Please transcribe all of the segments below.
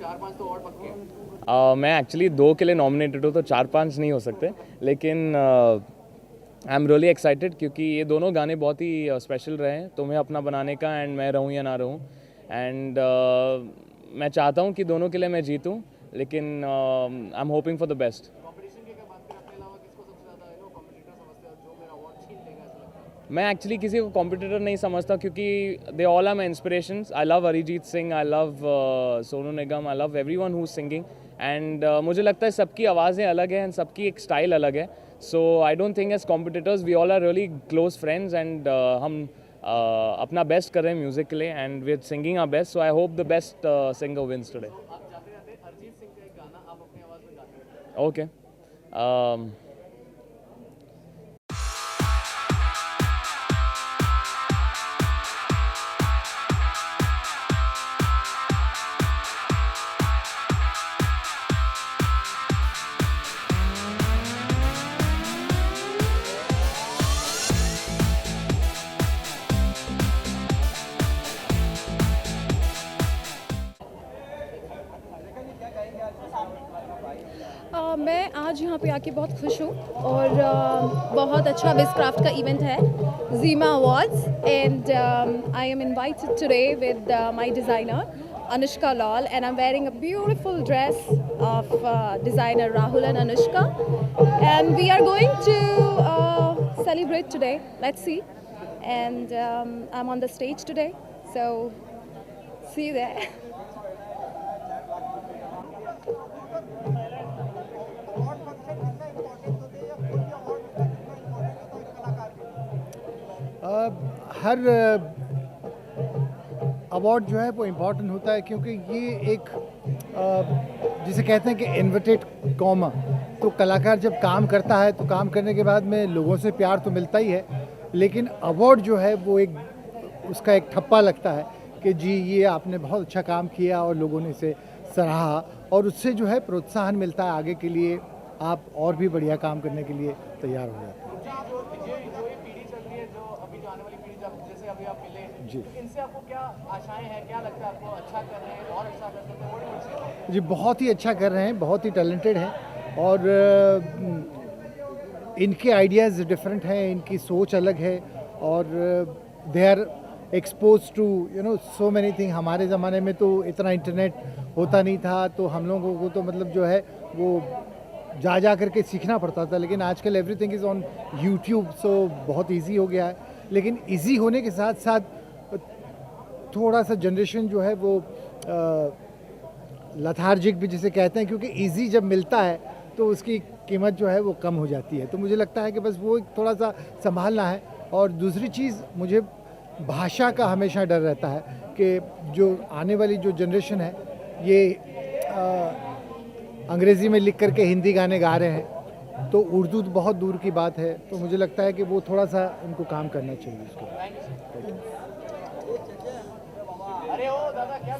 4-5 तो और पक्के हैं। मैं एक्चुअली 2 के लिए नॉमिनेटेड हूँ, तो 4-5 नहीं हो सकते, लेकिन आई एम रियली एक्साइटेड क्योंकि ये दोनों गाने बहुत ही स्पेशल रहे हैं तुम्हें अपना बनाने का एंड मैं रहूँ या ना रहूँ। एंड मैं चाहता हूँ कि दोनों के लिए मैं जीतूँ, लेकिन I am hoping for the best. Competition की अगर बात करें अपने अलावा किसको सबसे ज़्यादा कॉम्पिटिटर समझते हो जो मेरा अवार्ड छीन लेगा ऐसा लगता है? मैं एक्चुअली किसी को कॉम्पिटिटर नहीं समझता क्योंकि they all are my inspirations. I love Arijit Singh, I love Sonu Nigam, I love everyone who is singing. And मुझे लगता है सबकी आवाज़ें अलग हैं एंड सबकी एक स्टाइल अलग है। So I don't think as competitors, we all are really close friends and हम अपना बेस्ट कर रहे हैं म्यूज़िक के लिए and we are singing our best. So I hope the best singer wins today. आप जाते जाते अरिजीत सिंह का एक गाना आप अपनी आवाज़ में गाते हैं। ओके। मैं आज यहाँ पे आके बहुत खुश हूँ और बहुत अच्छा विस्क्राफ्ट का इवेंट है, GIMA awards, and I am invited today with my designer Anushka Lal, and I'm wearing a beautiful dress of designer Rahul and Anushka, and we are going to celebrate today. Let's see. And I'm on the stage today, so see you there. Her award जो है वो important होता है क्योंकि ये एक जिसे कहते हैं कि इन्वर्टेड कॉमा, तो कलाकार जब काम करता है तो काम करने के बाद में लोगों से प्यार तो मिलता ही है, लेकिन अवार्ड जो है वो एक उसका एक ठप्पा लगता है कि जी ये आपने बहुत अच्छा काम किया और लोगों ने इसे सराहा, और उससे जो है प्रोत्साहन मिलता है आगे के लिए, आप और भी बढ़िया काम करने के लिए तैयार हो जाते हैं। जो ये पीढ़ी चल रही है, जो अभी जो आने वाली पीढ़ी जैसे अभी आप मिले जी, तो इनसे आपको क्या आशाएं हैं, क्या लगता है आपको अच्छा कर रहे हैं और अच्छा कर सकते हैं? बड़ी मुश्किल जी बहुत ही अच्छा कर रहे हैं, बहुत ही टैलेंटेड हैं और इनके आइडियाज़ डिफरेंट हैं, इनकी सोच अलग है और they are expose to so many thing. हमारे ज़माने में तो इतना इंटरनेट होता नहीं था, तो हम लोगों को तो मतलब जो है वो जा करके सीखना पड़ता था, लेकिन आजकल एवरीथिंग इज़ ऑन यूट्यूब, सो बहुत इजी हो गया है। लेकिन इजी होने के साथ साथ थोड़ा सा जनरेशन जो है वो लथार्जिक भी जिसे कहते हैं, क्योंकि इजी जब मिलता है तो उसकी कीमत जो है वो कम हो जाती है। तो मुझे लगता है कि बस वो थोड़ा सा संभालना है। और दूसरी चीज़, मुझे भाषा का हमेशा डर रहता है कि जो आने वाली जो जनरेशन है ये अंग्रेज़ी में लिख करके हिंदी गाने गा रहे हैं, तो उर्दू तो बहुत दूर की बात है। तो मुझे लगता है कि वो थोड़ा सा इनको काम करना चाहिए इसको। अरे ओ दादा क्या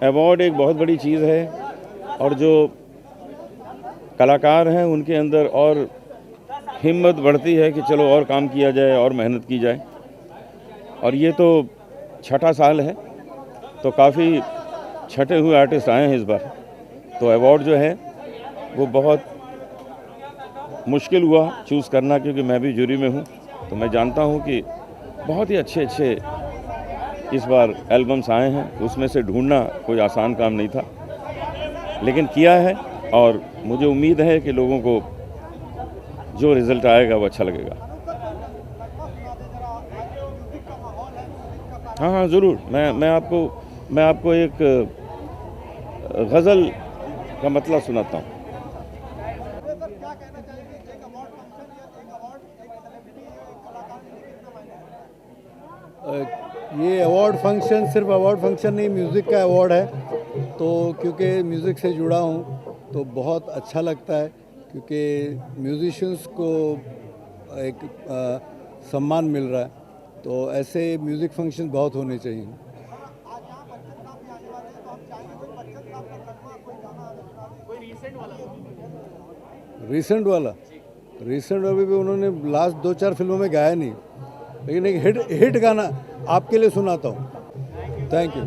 अवार्ड एक बहुत बड़ी चीज़ है और जो कलाकार हैं उनके अंदर और हिम्मत बढ़ती है कि चलो और काम किया जाए और मेहनत की जाए। और ये तो छठा साल है, तो काफ़ी छठे हुए आर्टिस्ट आए हैं इस बार, तो अवार्ड जो है वो बहुत मुश्किल हुआ चूज़ करना, क्योंकि मैं भी जूरी में हूँ। तो मैं जानता हूँ कि बहुत ही अच्छे अच्छे इस बार एल्बम्स आए हैं, उसमें से ढूंढना कोई आसान काम नहीं था, लेकिन किया है और मुझे उम्मीद है कि लोगों को जो रिज़ल्ट आएगा वो अच्छा लगेगा। हाँ ज़रूर, मैं आपको एक गज़ल का मतलब सुनाता हूँ। ये अवार्ड फंक्शन सिर्फ अवार्ड फंक्शन नहीं, म्यूज़िक का अवार्ड है, तो क्योंकि म्यूज़िक से जुड़ा हूँ तो बहुत अच्छा लगता है, क्योंकि म्यूजिशियंस को एक सम्मान मिल रहा है, तो ऐसे म्यूज़िक फंक्शन बहुत होने चाहिए। कोई रीसेंट वाला रिसेंट वाला अभी भी उन्होंने लास्ट 2-4 फिल्मों में गाया नहीं, लेकिन एक हिट गाना आपके लिए सुनाता हूँ। Thank you.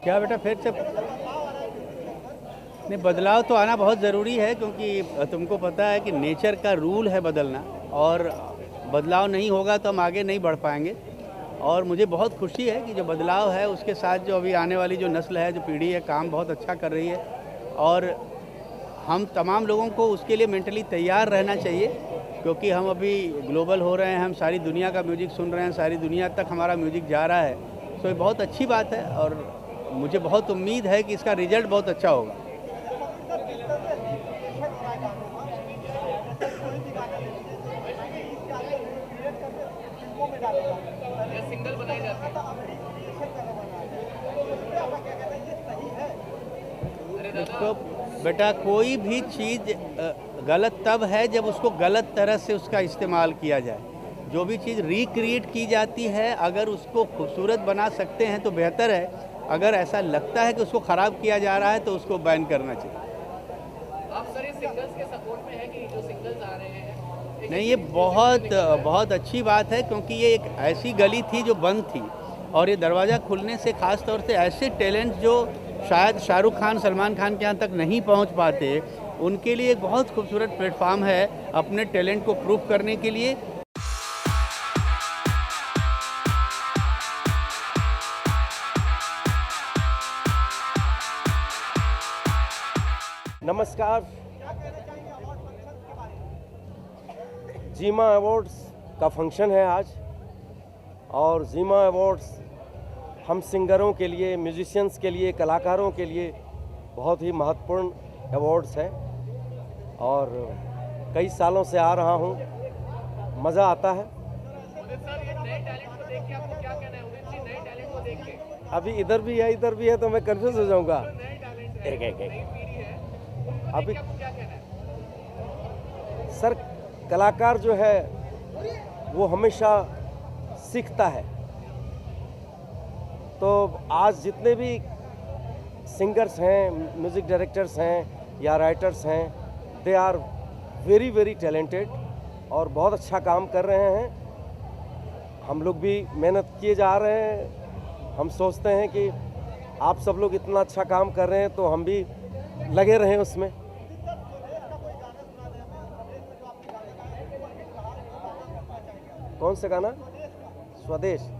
क्या बेटा फिर से नहीं, बदलाव तो आना बहुत ज़रूरी है, क्योंकि तुमको पता है कि नेचर का रूल है बदलना, और बदलाव नहीं होगा तो हम आगे नहीं बढ़ पाएंगे। और मुझे बहुत खुशी है कि जो बदलाव है उसके साथ जो अभी आने वाली जो नस्ल है, जो पीढ़ी है, काम बहुत अच्छा कर रही है, और हम तमाम लोगों को उसके लिए मेंटली तैयार रहना चाहिए, क्योंकि हम अभी ग्लोबल हो रहे हैं, हम सारी दुनिया का म्यूज़िक सुन रहे हैं, सारी दुनिया तक हमारा म्यूज़िक जा रहा है। तो ये बहुत अच्छी बात है, और मुझे बहुत उम्मीद है कि इसका रिजल्ट बहुत अच्छा होगा। तो बेटा कोई भी चीज़ गलत तब है जब उसको गलत तरह से उसका इस्तेमाल किया जाए। जो भी चीज़ रिक्रिएट की जाती है, अगर उसको खूबसूरत बना सकते हैं तो बेहतर है, अगर ऐसा लगता है कि उसको ख़राब किया जा रहा है तो उसको बैन करना चाहिए। आप सर ये सिंगल्स के सपोर्ट में है कि जो सिंगल्स आ रहे हैं? नहीं, ये बहुत अच्छी बात है, क्योंकि ये एक ऐसी गली थी जो बंद थी, और ये दरवाज़ा खुलने से ख़ास तौर से ऐसे टैलेंट जो शायद शाहरुख खान, सलमान खान के यहाँ तक नहीं पहुँच पाते, उनके लिए एक बहुत खूबसूरत प्लेटफार्म है अपने टैलेंट को प्रूव करने के लिए। नमस्कार। जीमा अवार्ड्स का फंक्शन है आज, और जीमा अवार्ड्स हम सिंगरों के लिए, म्यूजिशियंस के लिए, कलाकारों के लिए बहुत ही महत्वपूर्ण अवार्ड्स हैं, और कई सालों से आ रहा हूँ, मज़ा आता है। अभी इधर भी है तो मैं कंफ्यूज हो जाऊँगा। अभी सर, कलाकार जो है वो हमेशा सीखता है, तो आज जितने भी सिंगर्स हैं, म्यूज़िक डायरेक्टर्स हैं या राइटर्स हैं, they are very very talented और बहुत अच्छा काम कर रहे हैं। हम लोग भी मेहनत किए जा रहे हैं। हम सोचते हैं कि आप सब लोग इतना अच्छा काम कर रहे हैं तो हम भी लगे रहें उसमें। कौन सा गाना? स्वदेश।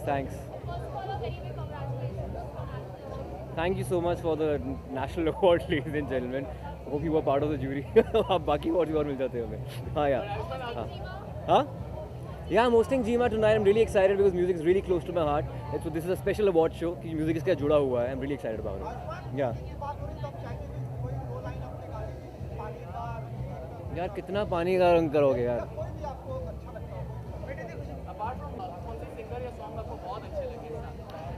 Thanks. Thank you so much for the national award, ladies and gentlemen. Hope you were part of the jury. अब बाकी अवार्ड और मिल जाते हैं हमें। हाँ यार, हाँ Yeah, I'm hosting GMA tonight. I'm really excited because music is really close to my heart. So this is a special award show कि music इसके साथ जुड़ा हुआ है. I'm really excited about it. Yeah. यार कितना पानी का रंग करोगे यार.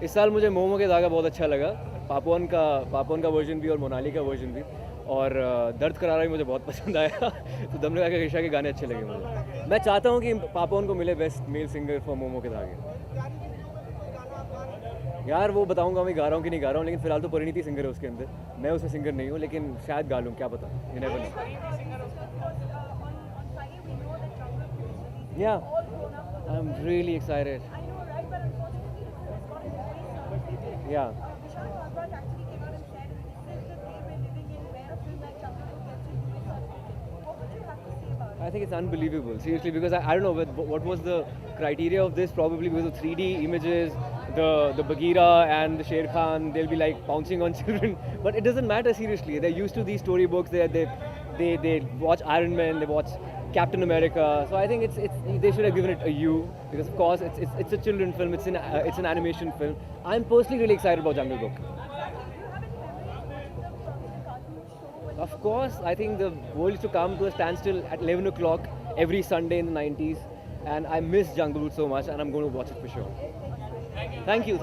इस साल मुझे मोमो के धागा बहुत अच्छा लगा. पापोन का वर्जन भी और मोनाली का वर्जन भी. और दर्द करारा भी मुझे बहुत पसंद आया. तो दम लगा के ऋषा के गाने अच्छे लगे मुझे. मैं चाहता हूँ कि पापोन को मिले best male singer for momo के धागे. यार वो बताऊँगा मैं गा रहा हूँ कि नहीं गा रहा हूँ, लेकिन फिलहाल तो परिणीति सिंगर है उसके अंदर. मैं उसमें सिंगर नहीं हूँ, लेकिन शायद गा लूँ, क्या पता. You never know. या आई एम रियली एक्साइटेड. या I think it's unbelievable, seriously, because I don't know what was the criteria of this. Probably because of 3D images, the Bagheera and the Sher Khan, they'll be like pouncing on children. But it doesn't matter, seriously. They're used to these storybooks. They watch Iron Man, they watch Captain America. So I think they should have given it a U, because of course it's a children film. It's an animation film. I'm personally really excited about Jungle Book. Of course, I think the world used to come to a standstill at 11 o'clock every Sunday in the 90s, and I miss Jungle Book so much, and I'm going to watch it for sure. Thank you.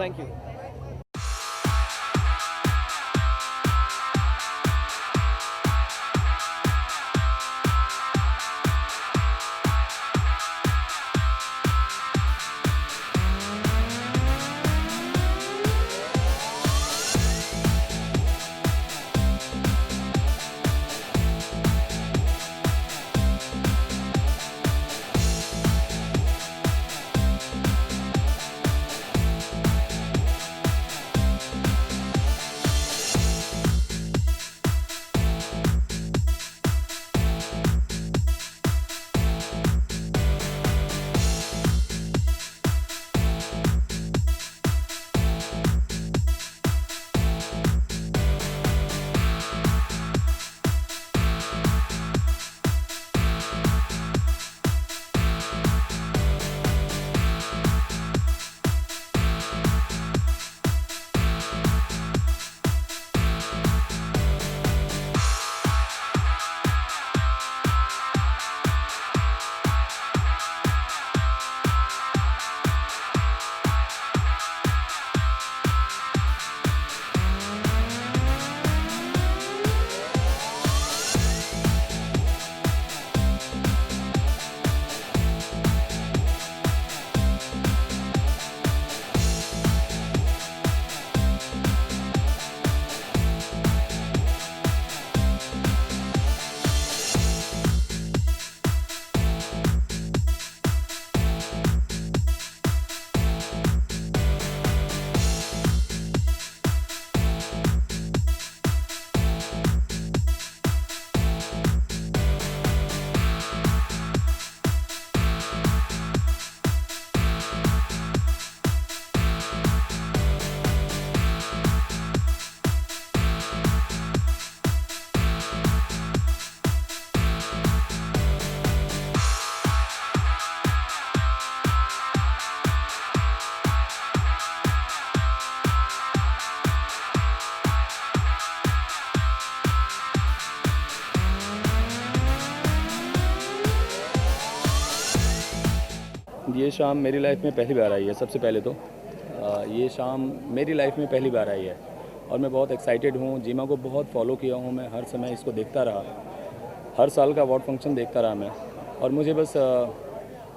ये शाम मेरी life में पहली बार आई है. सबसे पहले तो ये शाम मेरी लाइफ में पहली बार आई है और मैं बहुत एक्साइटेड हूँ. जीमा को बहुत फॉलो किया हूँ मैं, हर समय इसको देखता रहा, हर साल का अवार्ड फंक्शन देखता रहा मैं, और मुझे बस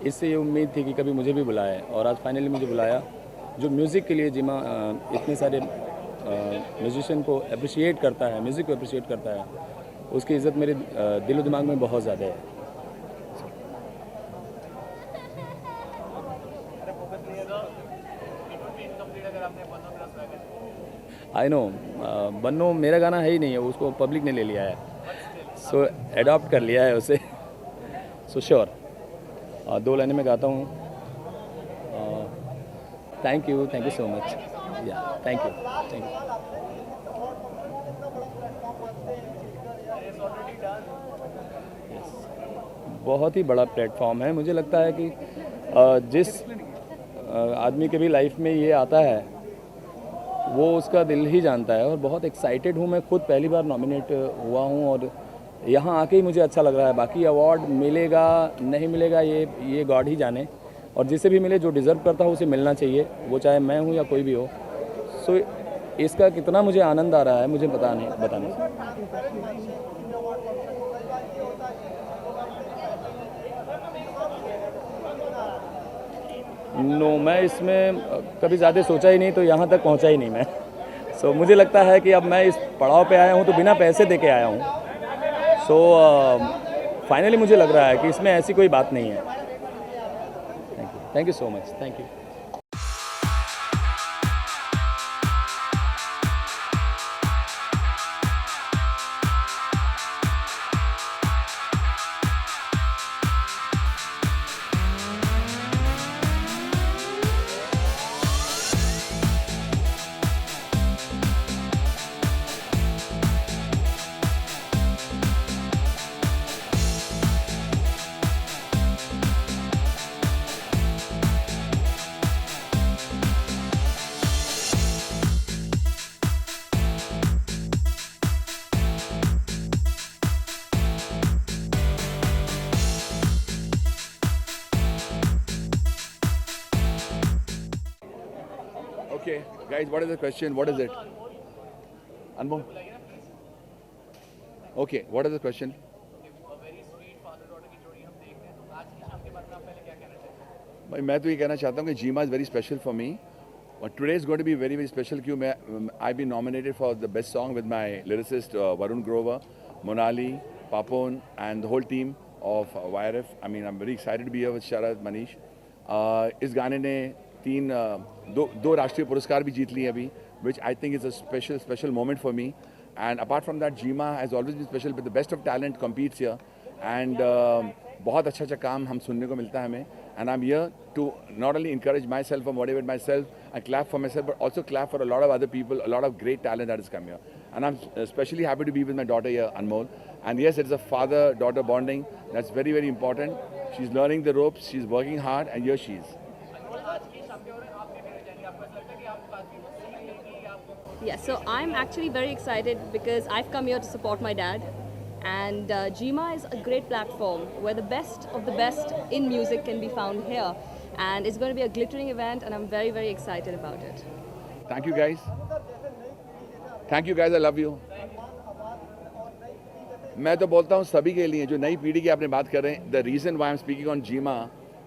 इससे ये उम्मीद थी कि कभी मुझे भी बुलाए, और आज फाइनली मुझे बुलाया. जो म्यूज़िक के लिए जीमा इतने सारे म्यूजिशियन को अप्रिशिएट करता है, म्यूज़िक को अप्रिशिएट करता है, उसकी इज़्ज़त मेरे दिलो दिमाग में बहुत ज़्यादा है. आई नो बन्नो मेरा गाना है ही नहीं है, उसको पब्लिक ने ले लिया है, सो एडॉप्ट कर लिया है उसे. सो श्योर 2 लाइनें में गाता हूँ. Thank you so much. या थैंक यू. बहुत ही बड़ा प्लेटफॉर्म है। मुझे लगता है कि जिस आदमी के भी लाइफ में ये आता है वो उसका दिल ही जानता है, और बहुत एक्साइटेड हूँ। मैं खुद पहली बार नॉमिनेट हुआ हूँ और यहाँ आके ही मुझे अच्छा लग रहा है। बाकी अवार्ड मिलेगा नहीं मिलेगा ये गॉड ही जाने, और जिसे भी मिले जो डिज़र्व करता हो उसे मिलना चाहिए, वो चाहे मैं हूँ या कोई भी हो। सो इसका कितना मुझे आनंद आ रहा है मुझे बताने नो, मैं इसमें कभी ज़्यादा सोचा ही नहीं, तो यहाँ तक पहुँचा ही नहीं मैं। सो मुझे लगता है कि अब मैं इस पड़ाव पे आया हूँ तो बिना पैसे दे के आया हूँ। सो फाइनली मुझे लग रहा है कि इसमें ऐसी कोई बात नहीं है। Thank you so much, thank you. Okay, guys, what is the question? What is it? Anmol? Okay, what is the question? भाई मैं तो ये कहना चाहता हूँ कि GIMA is very special for me, और today is going to be very very special क्यों मैं I be nominated for the best song with my lyricist Varun Grover, Monali, Papon and the whole team of YRF. I mean I am very excited to be here with Sharad, Manish. इस गाने ने दो राष्ट्रीय पुरस्कार भी जीत लिए अभी, which I think is a special moment for me. And apart from that GiMA has always been special, with the best of talent competes here. And बहुत अच्छा काम हम सुनने को मिलता है हमें. And I'm here to not only encourage myself or motivate myself and clap for myself, but also clap for a lot of other people, a lot of great talent that has come here. And I'm especially happy to be with my daughter here, Anmol. And yes, it's a father-daughter bonding. That's very, very important. She's learning the ropes, she's working hard, and here she is. Yeah, so I'm actually very excited because I've come here to support my dad. And GEMA is a great platform where the best of the best in music can be found here. And it's going to be a glittering event, and I'm very, very excited about it. Thank you, guys. Thank you, guys. I love you. मैं तो बोलता हूँ सभी के लिए जो नई पीढ़ी की आपने बात कर रहे हैं, the reason why I'm speaking on GEMA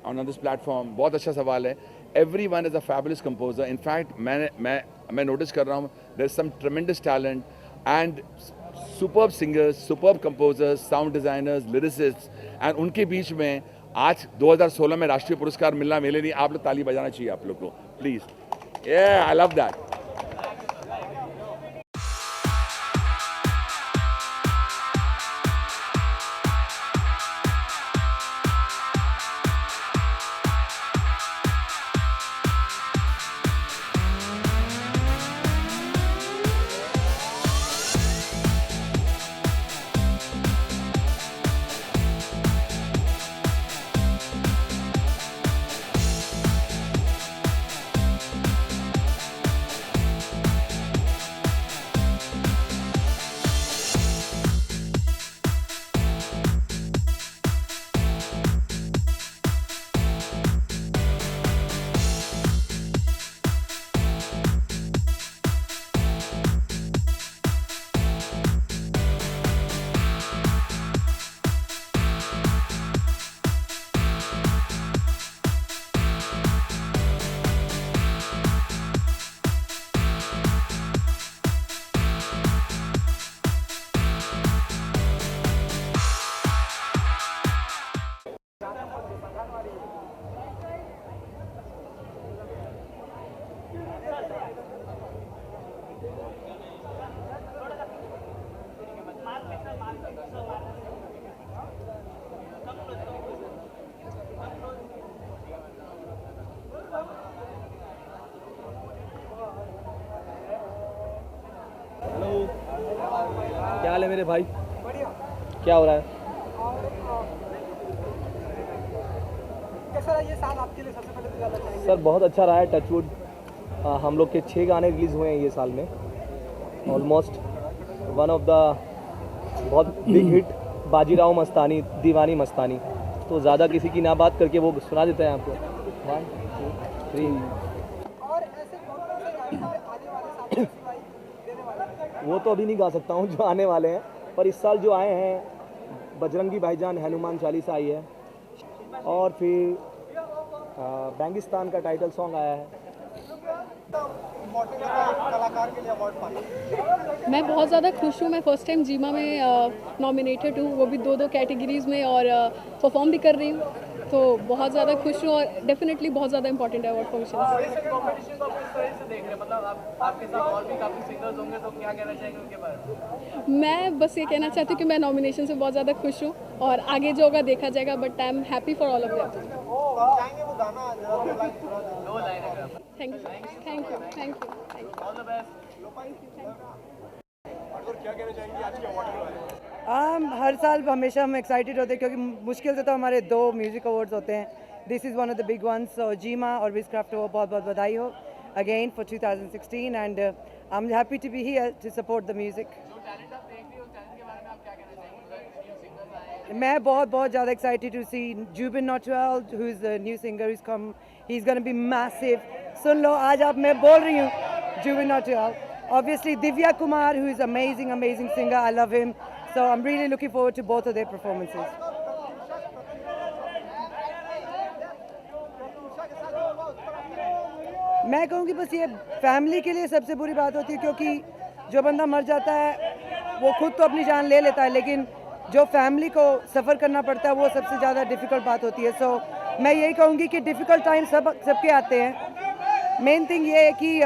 on this platform, बहुत अच्छा सवाल है. Everyone is a fabulous composer. In fact, मैं नोटिस कर रहा हूँ there's some tremendous talent and superb singers, superb composers, sound designers, lyricists, and उनके बीच में आज 2016 में राष्ट्रीय पुरस्कार मिलना मेरे लिए आप लोग ताली बजाना चाहिए आप लोग को, please. Yeah, I love that. क्या हाल है मेरे भाई? क्या हो रहा है? सर बहुत अच्छा रहा है, टचवुड। हम लोग के 6 गाने रिलीज़ हुए हैं ये साल में, ऑलमोस्ट वन ऑफ द बहुत बिग हिट बाजीराव मस्तानी, दीवानी मस्तानी। तो ज़्यादा किसी की ना बात करके वो सुना देते हैं आपको। 1 2 3। वो तो अभी नहीं गा सकता हूँ जो आने वाले हैं, पर इस साल जो आए हैं बजरंगी भाईजान, हनुमान चालीसा आई है, और फिर बैंगिस्तान का टाइटल सॉन्ग आया है। मैं बहुत ज़्यादा खुश हूँ। मैं फर्स्ट टाइम जीमा में नॉमिनेटेड हूँ, वो भी 2 कैटेगरीज़ में, और परफॉर्म भी कर रही हूँ। तो बहुत ज़्यादा खुश हूँ, और डेफिनेटली बहुत ज़्यादा इंपॉर्टेंट है अवार्ड फंक्शन। कॉम्पिटिशन को आप किस तरह से देख रहे हैं? मतलब आपके साथ और भी काफ़ी सिंगर्स होंगे, तो क्या कहना चाहेंगे उनके बारे में? मैं बस ये कहना चाहती हूँ कि मैं नॉमिनेशन से बहुत ज़्यादा खुश हूँ, और आगे जो होगा देखा जाएगा, but I am happy for all of them. Thank you, thank you. All the best. हर साल हमेशा हम एक्साइटेड होते हैं, क्योंकि मुश्किल से तो हमारे 2 म्यूज़िक अवार्ड्स होते हैं। This is one of the big ones. So GiMA और विज़क्राफ्ट को बहुत बहुत बधाई हो again for 2016, and I am happy to be here to support the music. मैं बहुत ज़्यादा excited to see Zubin Nautiyal, who is the new singer is come, he is gonna be massive. सुन लो, आज आप मैं बोल रही हूँ Zubin Nautiyal. Obviously Divya Kumar, who is amazing singer, I love him, so I'm really looking forward to both of their performances. मैं कहूँगी बस ये फैमिली के लिए सबसे बुरी बात होती है, क्योंकि जो बंदा मर जाता है वो खुद तो अपनी जान ले लेता है, लेकिन जो फैमिली को सफ़र करना पड़ता है वो सबसे ज़्यादा डिफ़िकल्ट बात होती है। सो मैं यही कहूँगी कि डिफ़िकल्ट टाइम सबके आते हैं। मेन थिंग ये है कि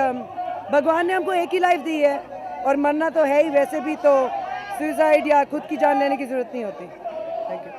भगवान ने हमको एक ही लाइफ दी है, और मरना तो है ही वैसे भी, तो सुसाइड या खुद की जान लेने की ज़रूरत नहीं होती। Thank you.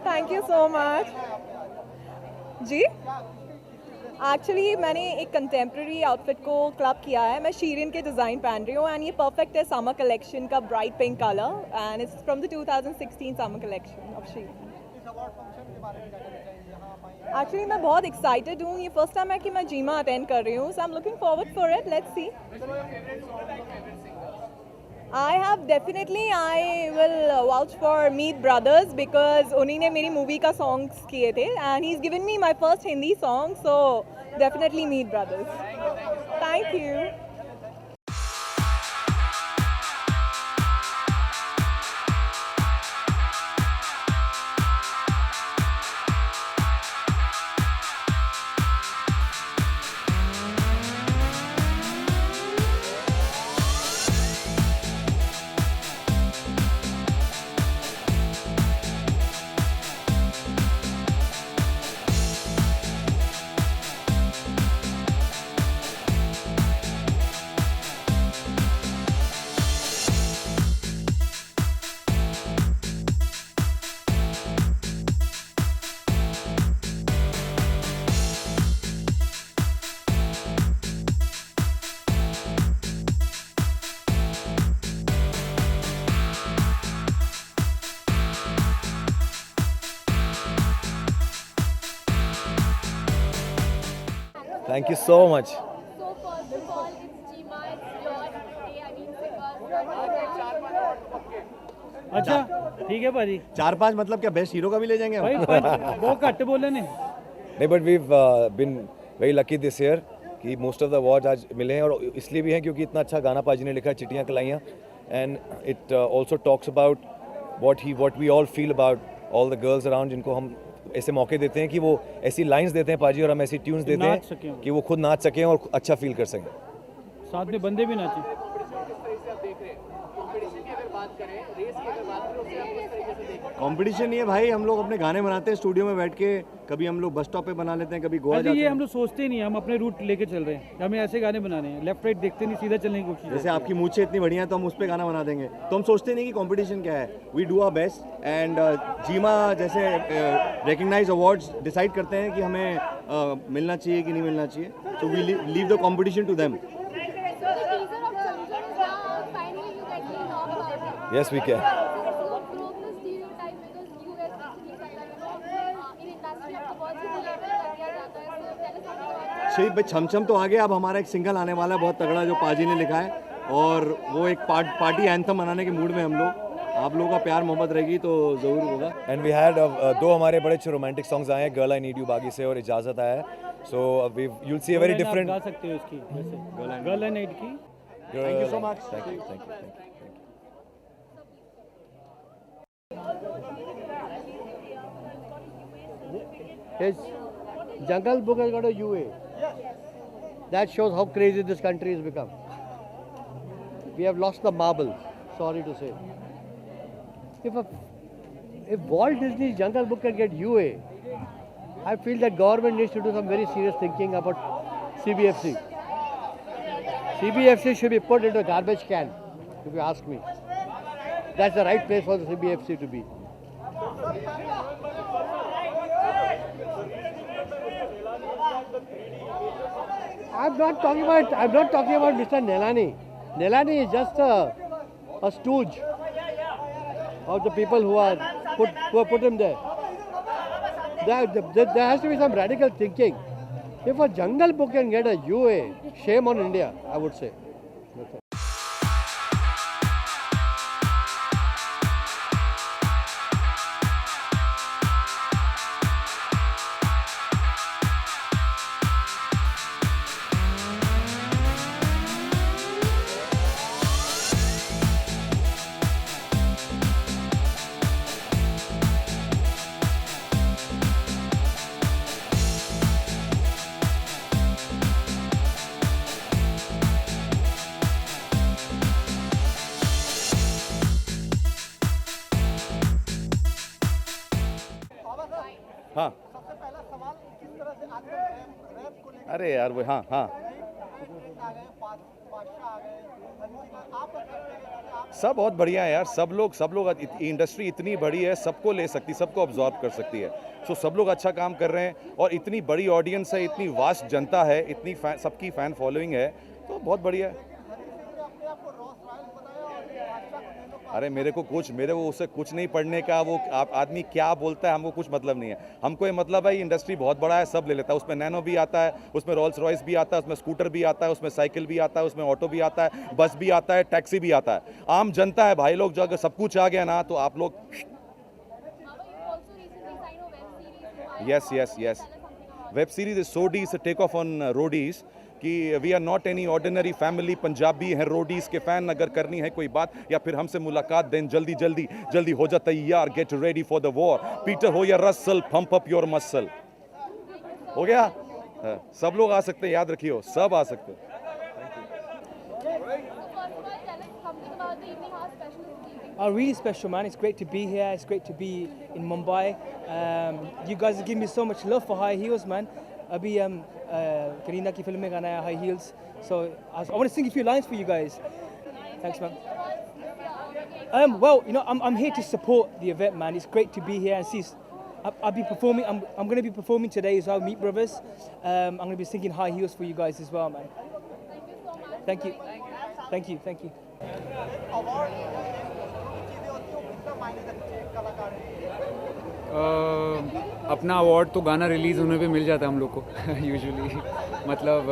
Thank you so much ji. Actually मैंने एक कंटेम्प्रेरी आउटफिट को क्लब किया है। मैं शीरिन के डिज़ाइन पहन रही हूँ, एंड ये परफेक्ट है समर कलेक्शन का bright pink colour, and it's from the 2016 summer collection of Shirin. Actually मैं बहुत एक्साइटेड हूँ। ये फर्स्ट टाइम है कि मैं जीमा अटेंड कर रही हूँ, so I am looking forward for it. Let's see. I will vouch for Meet Brothers, because उन्हीं ने मेरी मूवी का सॉन्ग्स किए थे, and he's given me my first Hindi song, so definitely Meet Brothers. Thank you. Thank you so much. अच्छा ठीक है भाजी। 4-5 मतलब क्या बेस्ट हीरो का भी ले जाएंगे हम? बहुत घट बोले ने। नहीं, but we've been very lucky this year कि मोस्ट ऑफ द अवार्ड आज मिले हैं, और इसलिए भी हैं क्योंकि इतना अच्छा गाना पाजी ने लिखा है, चिट्ठियाँ कलाइयाँ, and it also talks about what we all feel about all the girls around, जिनको हम ऐसे मौके देते हैं कि वो ऐसी लाइंस देते हैं पाजी, और हम ऐसी ट्यून्स देते हैं कि वो खुद नाच सकें और अच्छा फील कर सकें, साथ में बंदे भी नाचे। कंपटीशन नहीं है भाई, हम लोग अपने गाने बनाते हैं स्टूडियो में बैठ के, कभी हम लोग बस स्टॉप पे बना लेते हैं, कभी गोवा जाते ये हैं। हम लोग सोचते नहीं, हम अपने रूट लेके चल रहे हैं, हमें ऐसे गाने बनाने हैं, लेफ्ट राइट देखते नहीं, सीधा चलने की कोशिश। जैसे आपकी मूछें इतनी बढ़िया है तो हम उस पर गाना बना देंगे, तो हम सोचते नहीं कि कंपटीशन क्या है, we do our best. And GiMA जैसे रिकग्नाइज अवार्ड्स डिसाइड करते हैं कि हमें मिलना चाहिए कि नहीं मिलना चाहिए, तो we leave the competition to them. Yes we can. भाई छमछम तो आ गया, अब हमारा एक सिंगल आने वाला है बहुत तगड़ा, जो पाजी ने लिखा है, और वो एक पार्टी एंथम मनाने के मूड में हम लोग, आप लोगों का प्यार मोहब्बत रहेगी तो ज़रूर होगा। एंड वी हैड 2 हमारे बड़े अच्छे रोमांटिक सॉन्ग्स आए हैं, गर्ल आई नीड यू बागी से और इजाज़त आया है, so we you will see a very different. गा सकते हो इसकी वैसे, गर्ल आई नीड की। Thank you so much. Thank you. His Jungle Book has got a UA. That shows how crazy this country has become. We have lost the marble, sorry to say. If Walt Disney's Jungle Book can get UA, I feel that government needs to do some very serious thinking about CBFC. CBFC should be put into a garbage can, if you ask me. That's the right place for the CBFC to be. I'm not talking about Mr. Nelani. Nelani is just a stooge of the people who have put him there. There has to be some radical thinking. If a Jungle Book can get a UA, shame on India, I would say. हाँ अरे यार वो हाँ सब बहुत बढ़िया है यार, सब लोग इंडस्ट्री इतनी बड़ी है, सबको ले सकती, सबको अब्जॉर्ब कर सकती है, सो सब लोग अच्छा काम कर रहे हैं, और इतनी बड़ी ऑडियंस है, इतनी वास्ट जनता है, इतनी सबकी फ़ैन फॉलोइंग है, तो बहुत बढ़िया है। अरे मेरे को उससे कुछ नहीं पढ़ने का, वो आदमी क्या बोलता है हमको कुछ मतलब नहीं है, हमको ये मतलब है इंडस्ट्री बहुत बड़ा है, सब ले लेता है, उसमें नैनो भी आता है, उसमें रोल्स रॉयस भी आता है, उसमें स्कूटर भी आता है, उसमें साइकिल भी आता है, उसमें ऑटो भी आता है, बस भी आता है, टैक्सी भी आता है, आम जनता है भाई लोग, जो अगर सब कुछ आ गया ना तो आप लोग। यस वेब सीरीज इज सोडीज टेक ऑफ ऑन रोडीज कि we are not any ordinary family, Punjabi हैं रोडीज़ के फ़ैन, अगर करनी है कोई बात या फिर हमसे मुलाकात, देन जल्दी हो जा तैयार, get ready for the war, Peter हो या Russell, pump up your muscle. हो गया, सब लोग आ सकते हैं, याद रखियो, सब आ सकते हैं। Really special, man. It's great to be here. It's great to be in Mumbai. You guys have given me so much love for High Heels, man. Abhi Kareena ki film mein gaana hai High Heels. So I want to sing a few lines for you guys. Thanks, man. Well, you know, I'm here to support the event, man. It's great to be here and see. I'll be performing. I'm going to be performing today as well. Meet Brothers. I'm going to be singing High Heels for you guys as well, man. Thank you. Thank you. Thank you. अपना award तो गाना release होने पे मिल जाता है हम लोग को यूजुअली, मतलब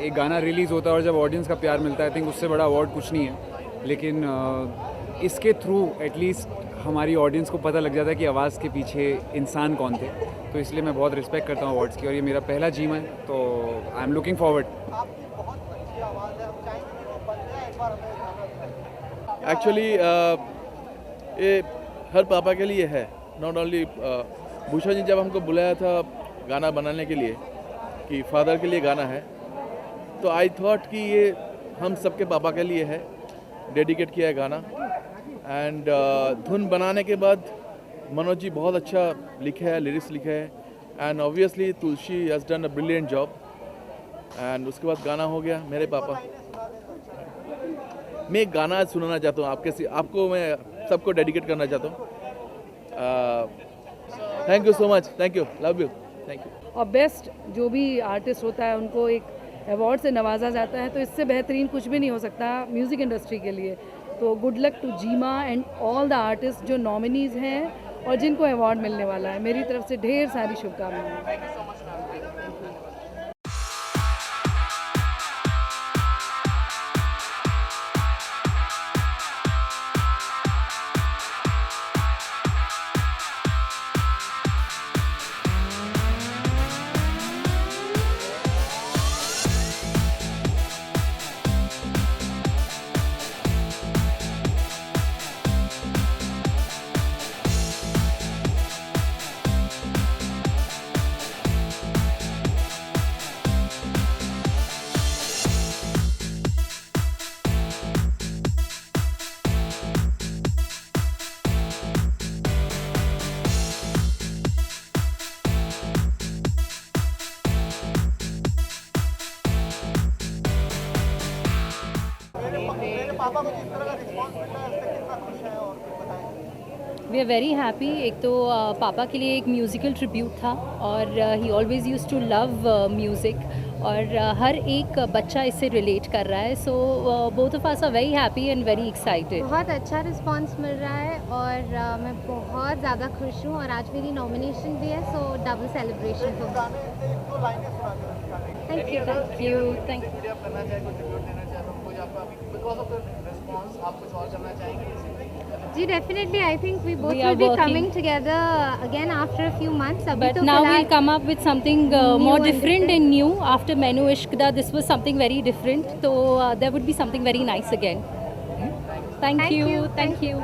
एक गाना रिलीज़ होता है और जब ऑडियंस का प्यार मिलता है, आई थिंक उससे बड़ा अवार्ड कुछ नहीं है, लेकिन इसके थ्रू एटलीस्ट हमारी ऑडियंस को पता लग जाता है कि आवाज़ के पीछे इंसान कौन थे, तो इसलिए मैं बहुत रिस्पेक्ट करता हूँ अवार्ड्स की, और ये मेरा पहला जीमा है, तो I am looking forward. Actually ये हर पापा के लिए है, नॉट ओनली भूषण जी जब हमको बुलाया था गाना बनाने के लिए कि फादर के लिए गाना है, तो आई थॉट कि ये हम सबके पापा के लिए है, डेडिकेट किया है गाना। एंड धुन बनाने के बाद मनोज जी बहुत अच्छा लिखे है, लिरिक्स लिखे है, and obviously Tulsi has done a brilliant job. And उसके बाद गाना हो गया मेरे पापा। मैं एक गाना सुनाना चाहता हूँ आपको मैं सबको डेडिकेट करना चाहता हूँ। Thank you so much, thank you, love you, thank you. और बेस्ट जो भी आर्टिस्ट होता है उनको एक अवार्ड से नवाजा जाता है, तो इससे बेहतरीन कुछ भी नहीं हो सकता म्यूज़िक इंडस्ट्री के लिए। तो good luck to GiMA and all the artist जो नॉमिनीज़ हैं और जिनको अवार्ड मिलने वाला है। मेरी तरफ से ढेर सारी शुभकामनाएं। We are very happy. एक तो पापा के लिए एक म्यूज़िकल ट्रिब्यूट था और he always use to love music और हर एक बच्चा इससे रिलेट कर रहा है। So both of us are very happy and very excited. बहुत अच्छा रिस्पांस मिल रहा है और मैं बहुत ज़्यादा खुश हूँ और आज मेरी नॉमिनेशन भी है, सो डबल सेलिब्रेशन होगा। Thank you, thank you, thank you. जी definitely, I think we both will be coming together again after a few months. But now we'll come up with something more different and new. After Mainu Ishqda, this was something very different. So there would be something very nice again. Thank you, thank you.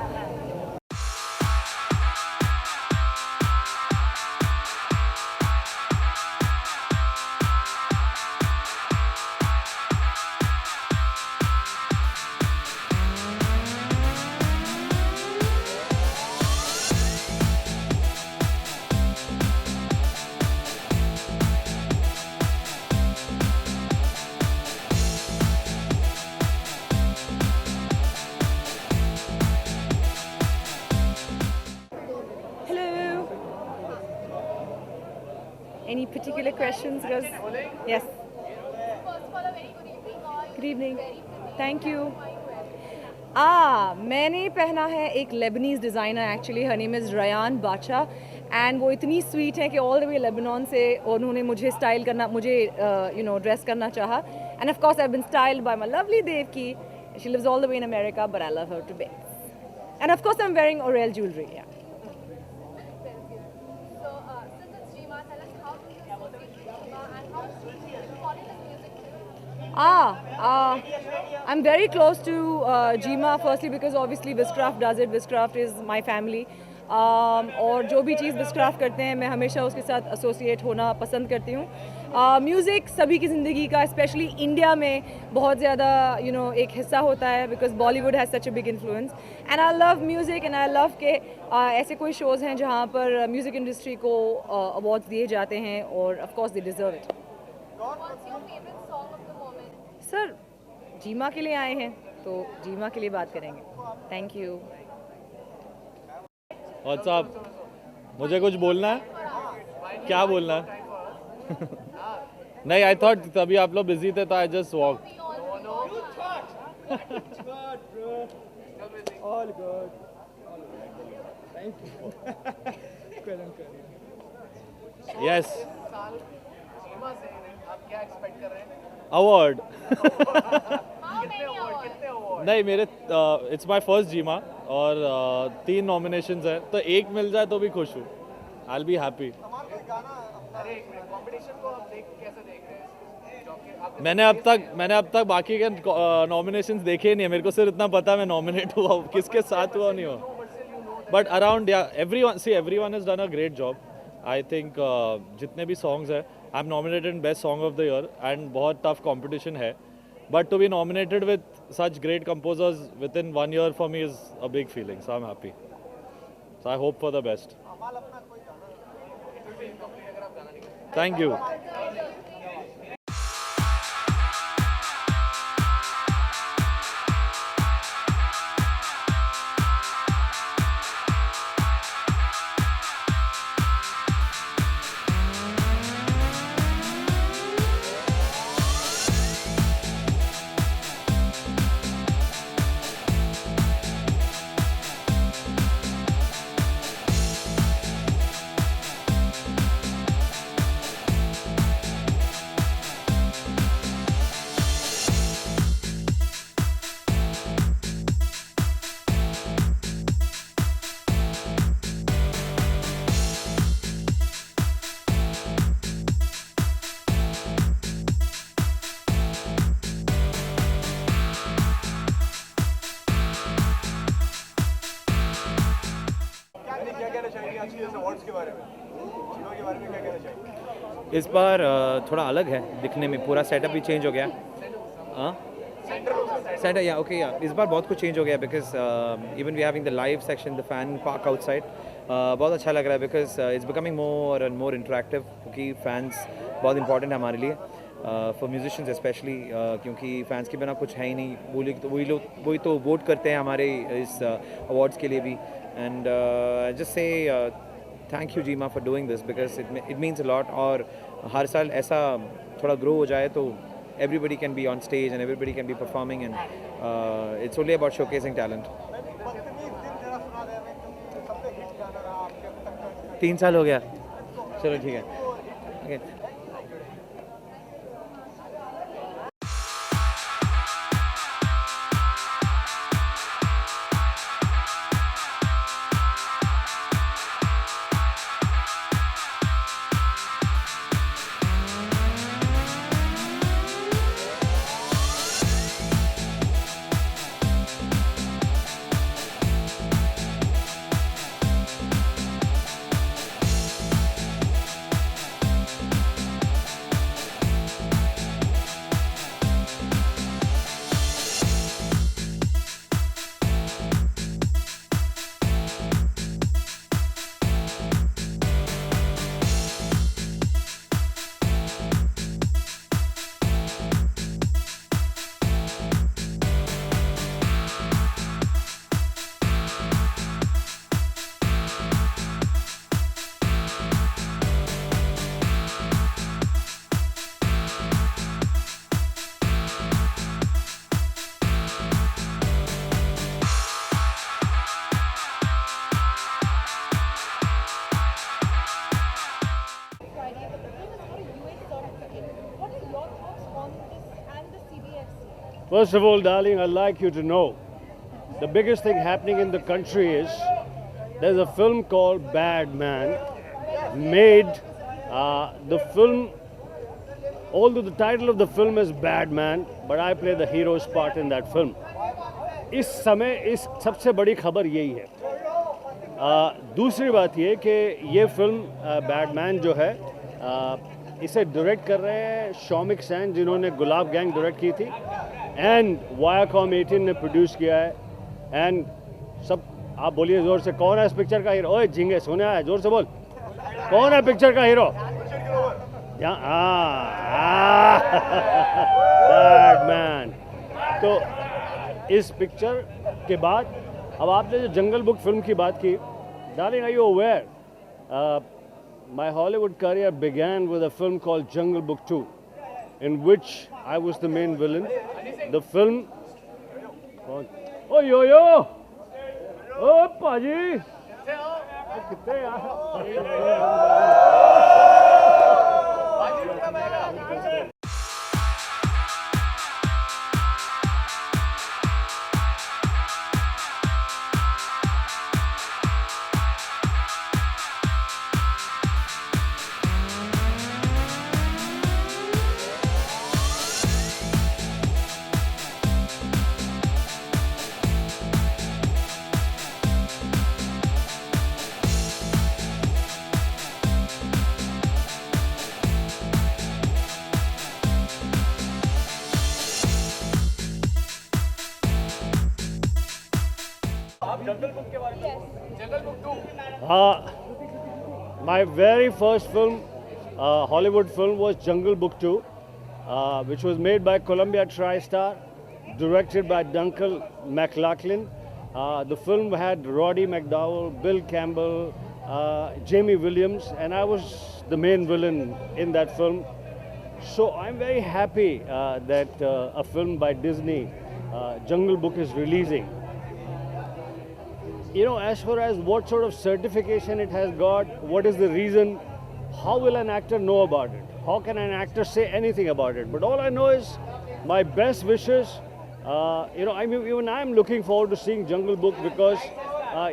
Any particular questions? Yes. Good evening. Thank you. मैंने पहना है एक Leibniz designer, actually her name is Ryan बाचा, and वो इतनी sweet है कि all the way Lebanon से उन्होंने मुझे स्टाइल करना, मुझे ड्रेस करना चाहा, and of course I have been styled by my lovely Devaki. She lives all the way in America but I love her to bits, and of course I am wearing Orel jewellery. I'm very close to Jima, firstly because obviously Wizcraft does it. Wizcraft is my family. और जो भी चीज़ Wizcraft करते हैं मैं हमेशा उसके साथ associate होना पसंद करती हूँ. म्यूज़िक सभी की ज़िंदगी का, स्पेशली इंडिया में बहुत ज़्यादा एक हिस्सा होता है because Bollywood has such a big influence, and I love music and I love के ऐसे कोई शोज़ हैं जहाँ पर म्यूज़िक इंडस्ट्री को अवार्ड्स दिए जाते हैं और of course they deserve it. Sir GiMA के लिए आए हैं तो जीमा के लिए बात करेंगे. Thank you. व्हाट्सअप, मुझे कुछ बोलना है? क्या बोलना है? नहीं, आई थॉट तभी आप लोग बिजी थे तो I just walk. All good. Thank you. Yes. आप क्या एक्सपेक्ट कर रहे हैं? अवार्ड. नहीं, मेरे इट्स माय फर्स्ट जीमा और 3 नॉमिनेशंस हैं, तो एक मिल जाए तो भी खुश हूँ. आई विल बी हैप्पी. मैंने अब तक बाकी के नॉमिनेशंस देखे ही नहीं है. मेरे को सिर्फ इतना पता है मैं नॉमिनेट हुआ, किसके साथ हुआ नहीं हुआ. But around everyone has done a great job. I think जितने भी सॉन्ग्स हैं, I am nominated in best song of the year and बहुत टफ कंपटीशन है. But to be nominated with such great composers within 1 year for me is a big feeling, so I'm happy. So I hope for the best. Thank you. इस बार थोड़ा अलग है दिखने में, पूरा setup भी चेंज हो गया. सेंटर या ओके या इस बार बहुत कुछ चेंज हो गया because even we having the live section, the fan park outside. बहुत अच्छा लग रहा है because it's becoming more and more interactive, क्योंकि फैंस बहुत इंपॉर्टेंट है हमारे लिए, फॉर म्यूजिशियंस स्पेशली, क्योंकि फैंस के बिना कुछ है ही नहीं. वही तो वोट करते हैं हमारे इस अवार्ड्स के लिए भी. And just say thank you GiMA for doing this because it means a lot. और हर साल ऐसा थोड़ा ग्रो हो जाए तो everybody can be on stage and everybody can be performing, and it's only about showcasing talent. 3 साल हो गया, चलो ठीक है. Okay. First of all, darling, I'd like you to know the biggest thing happening in the country is there's a film called Bad Man made. The film, although the title of the film is Bad Man, but I play the hero's part in that film. इस समय इस सबसे बड़ी खबर यही है. दूसरी बात ये कि ये फिल्म बैड मैन जो है इसे डायरेक्ट कर रहे हैं शौमिक सेन, जिन्होंने गुलाब गैंग डायरेक्ट की थी, एंड वायाकॉम 18 ने प्रोड्यूस किया है. एंड सब आप बोलिए ज़ोर से, कौन है इस पिक्चर का हीरो? ओए झिंगे सोने आया, ज़ोर से बोल, कौन है पिक्चर का हीरो? Bad man. तो इस पिक्चर के बाद अब आपने जो जंगल बुक फिल्म की बात की, darling, are you aware my Hollywood career began with a film called Jungle Book 2, in which I was the main villain. The film... Oh, yo! Oh, Paji! कितने यार? My very first film, Hollywood film, was Jungle Book 2, which was made by Columbia TriStar, directed by Duncan McLaughlin. The film had Roddy McDowell, Bill Campbell, Jamie Williams, and I was the main villain in that film. So I'm very happy that a film by Disney, Jungle Book, is releasing. You know, as far as what sort of certification it has got, what is the reason, how will an actor know about it? How can an actor say anything about it? But all I know is my best wishes. You know, even I'm looking forward to seeing Jungle Book because,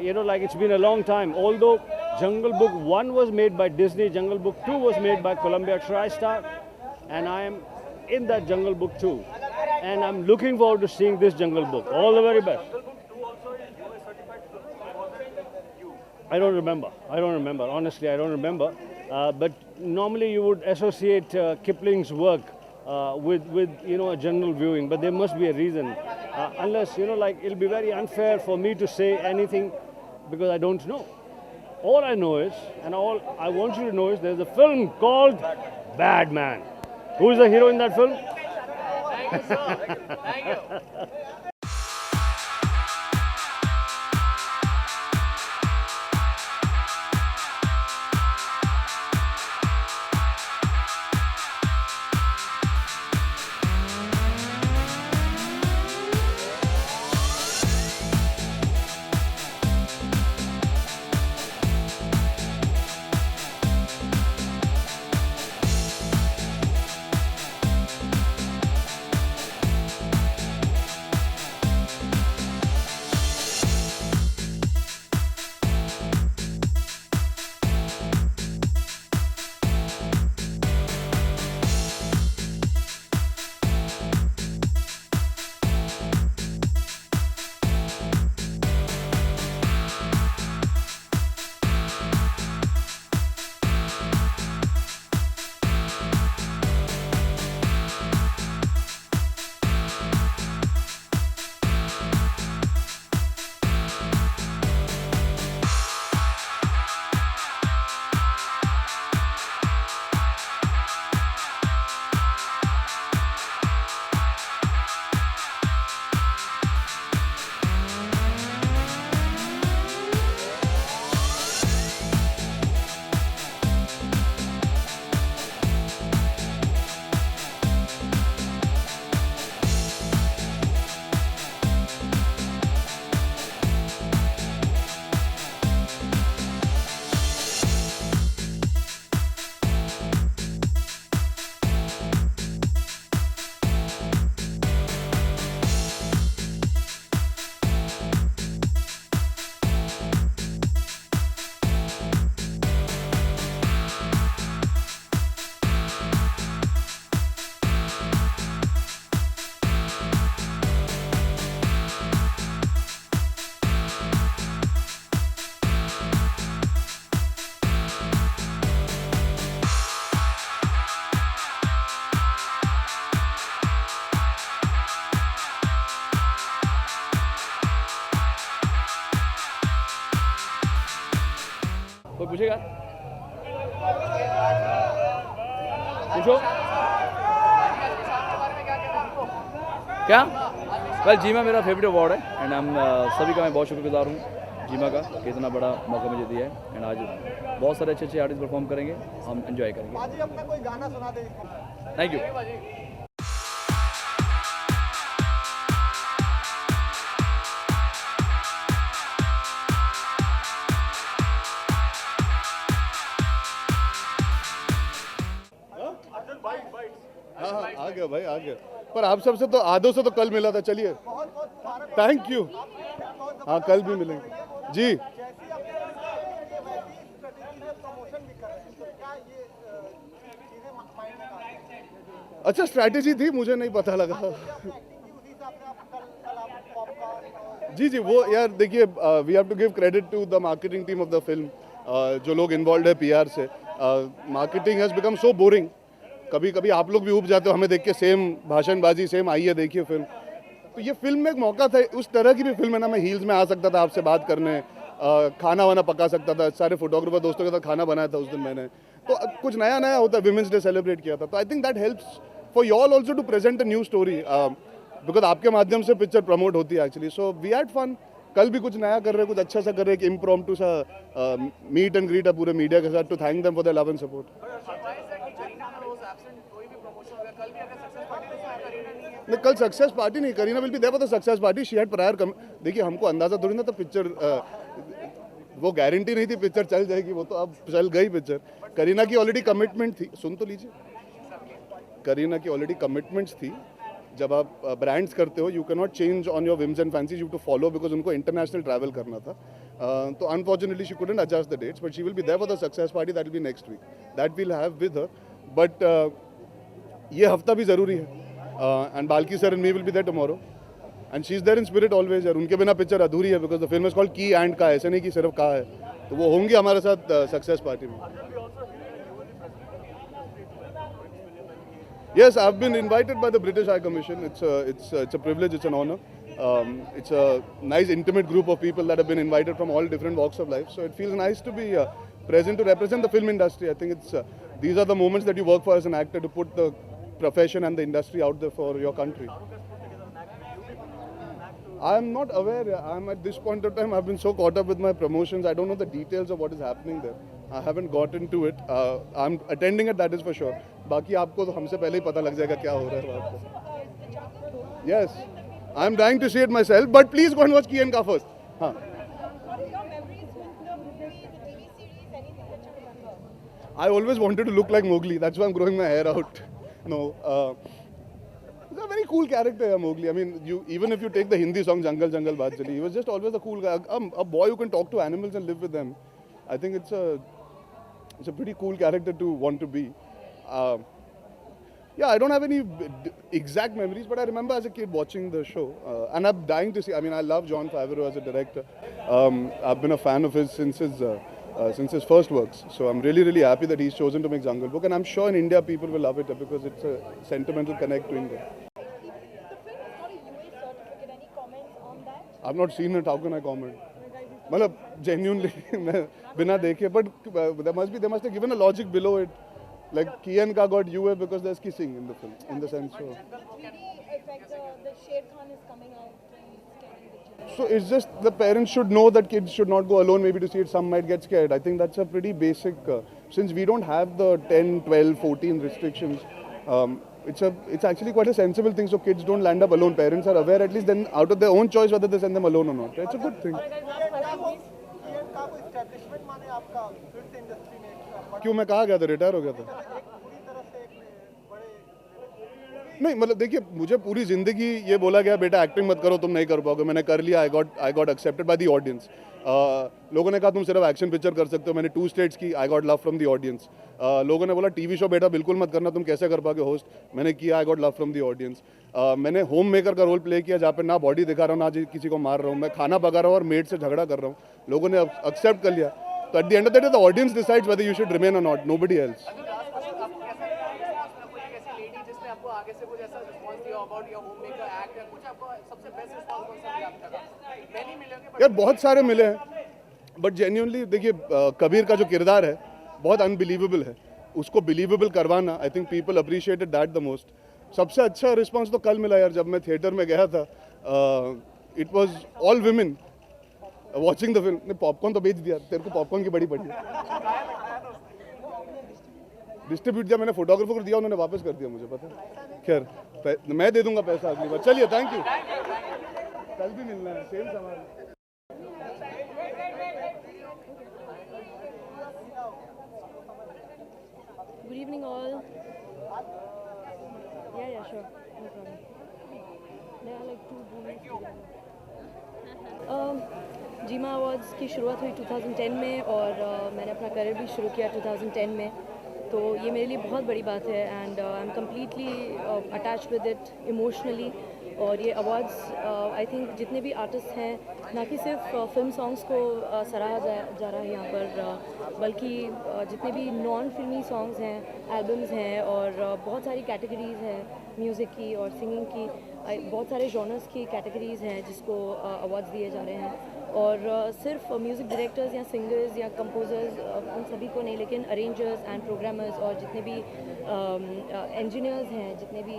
you know, like it's been a long time. Although Jungle Book 1 was made by Disney, Jungle Book 2 was made by Columbia TriStar, and I am in that Jungle Book 2. And I'm looking forward to seeing this Jungle Book. All the very best. I don't remember. Honestly, I don't remember. But normally you would associate Kipling's work with you know, a general viewing, but there must be a reason. Unless, you know, like it'll be very unfair for me to say anything because I don't know. All I know is, and all I want you to know is, there's a film called Bad Man. Who is the hero in that film? Thank you, sir. Thank you. कोई पूछेगा? पूछो। क्या? Well जीमा मेरा favourite award है and सभी का मैं बहुत शुक्रगुजार हूँ जीमा का कि इतना बड़ा मौका मुझे दिया है एंड आज बहुत सारे अच्छे अच्छे आर्टिस्ट परफॉर्म करेंगे, हम एंजॉय करेंगे। अपना कोई गाना सुना दे। Thank you. हाँ आ गया भाई, आ गया। पर आप सबसे तो आधों से तो कल मिला था। चलिए, थैंक यू। हाँ कल भी मिलेंगे जी। अच्छा स्ट्रैटेजी थी, मुझे नहीं पता लगा। जी जी, वो यार देखिए, we have to give credit to the marketing team of the film. जो लोग इन्वॉल्व है पीआर से, marketing has become so boring. कभी कभी आप लोग भी ऊब जाते हो हमें देख के, सेम भाषणबाजी, सेम आइए देखिए फिल्म। तो ये फिल्म में एक मौका था, उस तरह की भी फिल्म है ना, मैं हील्स में आ सकता था आपसे बात करने, खाना वाना पका सकता था, सारे फोटोग्राफर दोस्तों के साथ खाना बनाया था उस दिन मैंने, तो कुछ नया नया होता है, विमेंस डे सेलिब्रेट किया था, तो I think that helps for you all also to present a new story, because आपके माध्यम से पिक्चर प्रमोट होती है actually, so we had fun. कल भी कुछ नया कर रहे हैं, कुछ अच्छा सा कर रहे हैं, एक इम्प्रॉम्प्टू सा मीट एंड ग्रीट है पूरे मीडिया के साथ, to thank them for their love and support. नहीं, कल सक्सेस पार्टी नहीं, Kareena will be there for the success party, she had prior देखिए हमको अंदाजा थोड़ी ना था पिक्चर, वो गारंटी नहीं थी पिक्चर चल जाएगी, वो तो अब चल गई पिक्चर। करीना की ऑलरेडी कमिटमेंट थी, सुन तो लीजिए, करीना की ऑलरेडी कमिटमेंट्स थी, जब आप ब्रांड्स करते हो you can not change on your whims and fancies, you to follow, because उनको इंटरनेशनल ट्रैवल करना था, तो unfortunately she couldn't adjust the dates, but she will be there for the success party, that will be next week, that will have with her, but ये हफ्ता भी ज़रूरी है, and Balki sir and me will be there tomorrow, and she is there in spirit always यार, उनके बिना picture अधूरी है, because the film is called की एंड का, ऐसे नहीं कि सिर्फ का है, तो वो होंगे हमारे साथ सक्सेस पार्टी में। Yes, I've been invited by the British High Commission. It's a privilege, it's an honor. It's a nice intimate group of people that have been invited from all different walks of life. So it feels nice to be present to represent the film industry. I think these are the moments that you work for as an actor, to put the profession and the industry out there for your country. I'm not aware. I'm at this point of time, I've been so caught up with my promotions. I don't know the details of what is happening there. I haven't got into it. I'm attending it, that is for sure. बाकी आपको तो हमसे पहले ही पता लग जाएगा क्या हो रहा है वहाँ पे. Yes, I'm dying to see it myself. But please go and watch Ki and Ka first. हाँ. I always wanted to look like Mowgli. That's why I'm growing my hair out. No. He's a very cool character, Mowgli. I mean, even if you take the Hindi song Jungle Jungle Baat Chali, he was just always a cool guy. A boy who can talk to animals and live with them. I think it's a pretty cool character to want to be. Yeah, I don't have any exact memories, but I remember as a kid watching the show, and I'm dying to see. I mean, I love Jon Favreau as a director. I've been a fan of his since his first works. So I'm really, really happy that he's chosen to make Jungle Book, and I'm sure in India people will love it because it's a sentimental connect to India. I've not seen it. How can I comment? मतलब genuinely मैं बिना देखे, but there must have given a logic below it. Like Ki and Ka got UA because there's kissing in the film, in the sense. So it's just the parents should know that kids should not go alone maybe to see it. Some might get scared. I think that's a pretty basic, since we don't have the 10, 12, 14 restrictions, it's actually quite a sensible thing, so kids don't land up alone. Parents are aware at least then out of their own choice whether they send them alone or not. It's a good thing. क्यों, मैं कहाँ गया था, retire हो गया था? नहीं, मतलब देखिए, मुझे पूरी जिंदगी ये बोला गया बेटा एक्टिंग मत करो, तुम नहीं कर पाओगे, मैंने कर लिया, I got accepted by the audience. लोगों ने कहा तुम सिर्फ एक्शन पिक्चर कर सकते हो, मैंने 2 स्टेट्स की, I got love from the audience. लोगों ने बोला टीवी शो बेटा बिल्कुल मत करना, तुम कैसे कर पाओगे होस्ट, मैंने किया, I got love from the audience. मैंने होम मेकर का रोल प्ले किया जहाँ पे ना बॉडी दिखा रहा हूँ ना किसी को मार रहा हूँ, मैं खाना पका रहा हूँ और मेड से झगड़ा कर रहा हूँ, लोगों ने एक्सेप्ट कर लिया. तो at the end of the day the audience decides whether you should remain और नॉट, नोबडी एल्स. यार बहुत सारे मिले हैं, बट जेन्युइनली देखिए कबीर का जो किरदार है बहुत अनबिलीवेबल है, उसको बिलीवेबल करवाना, I think people appreciated that the most. सबसे अच्छा रिस्पांस तो कल मिला यार, जब मैं थिएटर में गया था, it was all women watching the film. ने पॉपकॉर्न तो बेच दिया, तेरे को पॉपकॉर्न की बड़ी पड़ी डिस्ट्रीब्यूट किया, मैंने फोटोग्राफर को दिया, उन्होंने वापस कर दिया मुझे, पता है. खैर मैं दे दूंगा पैसा अगली बार. चलिए, थैंक यू. कल भी मिलना है, सेम सामान. Good evening all. Yeah, sure. No problem. There are like 2 movies. जीमा awards की शुरुआत हुई 2010 में और मैंने अपना करियर भी शुरू किया 2010 में, तो ये मेरे लिए बहुत बड़ी बात है and I am completely attach with it emotionally. और ये अवार्ड्स आई थिंक जितने भी आर्टिस्ट हैं, ना कि सिर्फ फिल्म सॉन्ग्स को सराहा जा रहा है यहाँ पर, बल्कि जितने भी नॉन फिल्मी सॉन्ग्स हैं, एल्बम्स हैं और बहुत सारी कैटेगरीज़ हैं म्यूज़िक की और सिंगिंग की. बहुत सारे जॉनर्स की कैटेगरीज़ हैं जिसको अवार्ड्स दिए जा रहे हैं, और सिर्फ म्यूज़िक डायरेक्टर्स या सिंगर्स या कंपोजर्स उन सभी को नहीं, लेकिन अरेंजर्स एंड प्रोग्रामर्स और जितने भी इंजीनियर्स हैं, जितने भी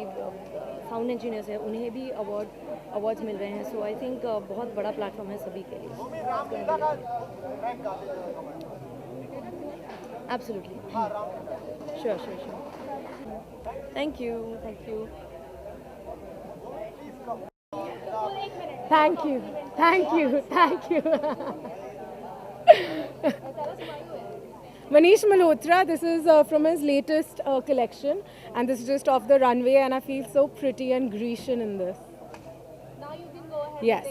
साउंड इंजीनियर्स हैं, उन्हें भी अवार्ड्स मिल रहे हैं. सो आई थिंक बहुत बड़ा प्लेटफॉर्म है सभी के लिए. Absolutely, sure. Thank you. Thank you. Manish Malhotra, this is from his latest collection, and this is just off the runway, and I feel so pretty and Grecian in this. Now you can go ahead. Yes.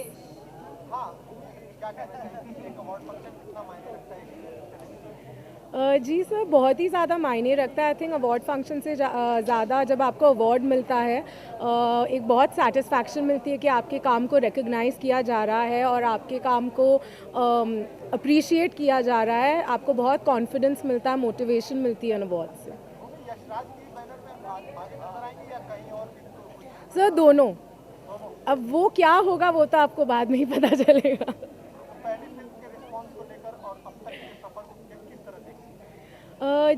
जी sir, बहुत ही ज़्यादा मायने रखता है. I think award function से ज़्यादा जब आपको अवार्ड मिलता है एक बहुत सेटिस्फैक्शन मिलती है कि आपके काम को रिकग्नाइज़ किया जा रहा है और आपके काम को अप्रिशिएट किया जा रहा है. आपको बहुत कॉन्फिडेंस मिलता है, मोटिवेशन मिलती है अवार्ड से. सर दोनों. अब वो क्या होगा वो तो आपको बाद में ही पता चलेगा.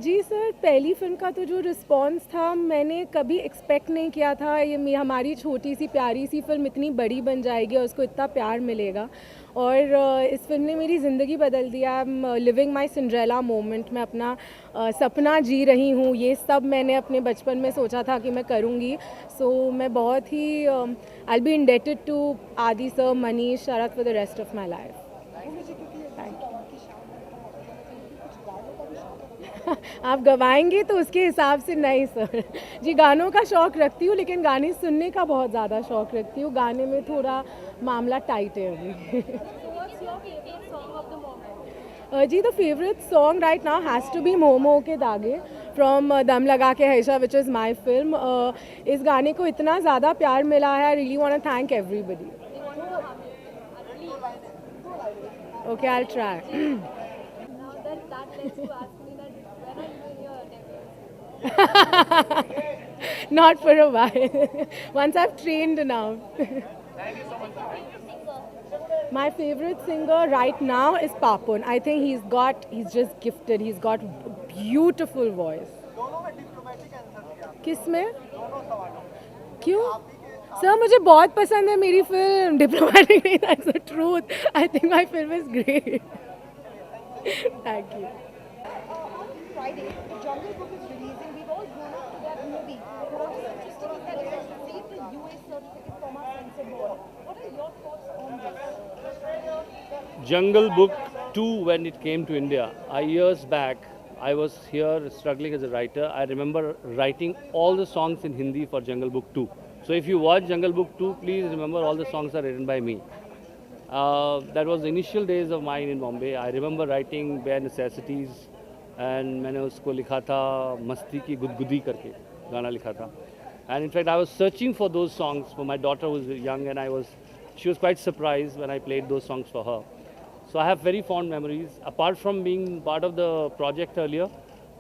जी सर, पहली फिल्म का तो जो रिस्पांस था मैंने कभी एक्सपेक्ट नहीं किया था. ये हमारी छोटी सी प्यारी सी फिल्म इतनी बड़ी बन जाएगी और उसको इतना प्यार मिलेगा. और इस फिल्म ने मेरी ज़िंदगी बदल दिया. I am living my Cinderella moment. मैं अपना सपना जी रही हूँ. ये सब मैंने अपने बचपन में सोचा था कि मैं करूँगी. सो मैं बहुत ही I will be indebted to Adi sir, Manish, Sharad for the rest of my life. आप गवाएंगे तो उसके हिसाब से नहीं सर. जी गानों का शौक़ रखती हूँ, लेकिन गाने सुनने का बहुत ज़्यादा शौक़ रखती हूँ. गाने में थोड़ा मामला टाइट है अभी. जी the favourite song right now has to be मोमो के दागे फ्रॉम दम लगा के हैशा, विच इज़ माई फिल्म. इस गाने को इतना ज़्यादा प्यार मिला है. I really want to thank everybody. Okay, I will try. Not for a while. Once I've trained enough. Thank you so much. My favorite singer right now is Papun. I think he's just gifted. He's got beautiful voice. किस में? क्यों? Sir मुझे बहुत पसंद है मेरी film. Diplomatic नहीं, that's the truth. I think my film is great. Thank you. Friday, Jungle Book is releasing. We've all grown up to that movie. What's interesting is that it has received the US certificate from our censor board. What are your thoughts on this? Jungle Book 2, when it came to India, years back, I was here struggling as a writer. I remember writing all the songs in Hindi for Jungle Book 2. So if you watch Jungle Book 2, please remember all the songs are written by me. That was the initial days of mine in Bombay. I remember writing Bare Necessities. And मैंने उसको लिखा था मस्ती की गुदगुदी करके गाना लिखा था. And in fact I was searching for those songs for my daughter was young and she was quite surprised when I played those songs for her. So I have very fond memories. Apart from being part of the project earlier,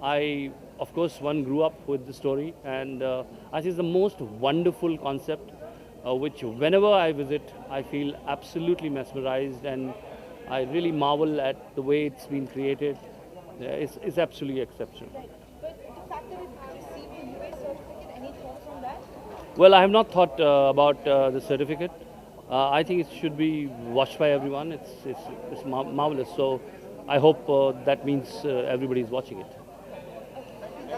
I of course one grew up with the story and I think is the most wonderful concept which whenever I visit I feel absolutely mesmerized and I really marvel at the way it's been created. It's absolutely exceptional. But the fact that it received the US certificate, any thoughts on that? Well, I have not thought about the certificate. I think it should be watched by everyone. It's marvelous. So I hope that means everybody is watching it.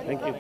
Thank you.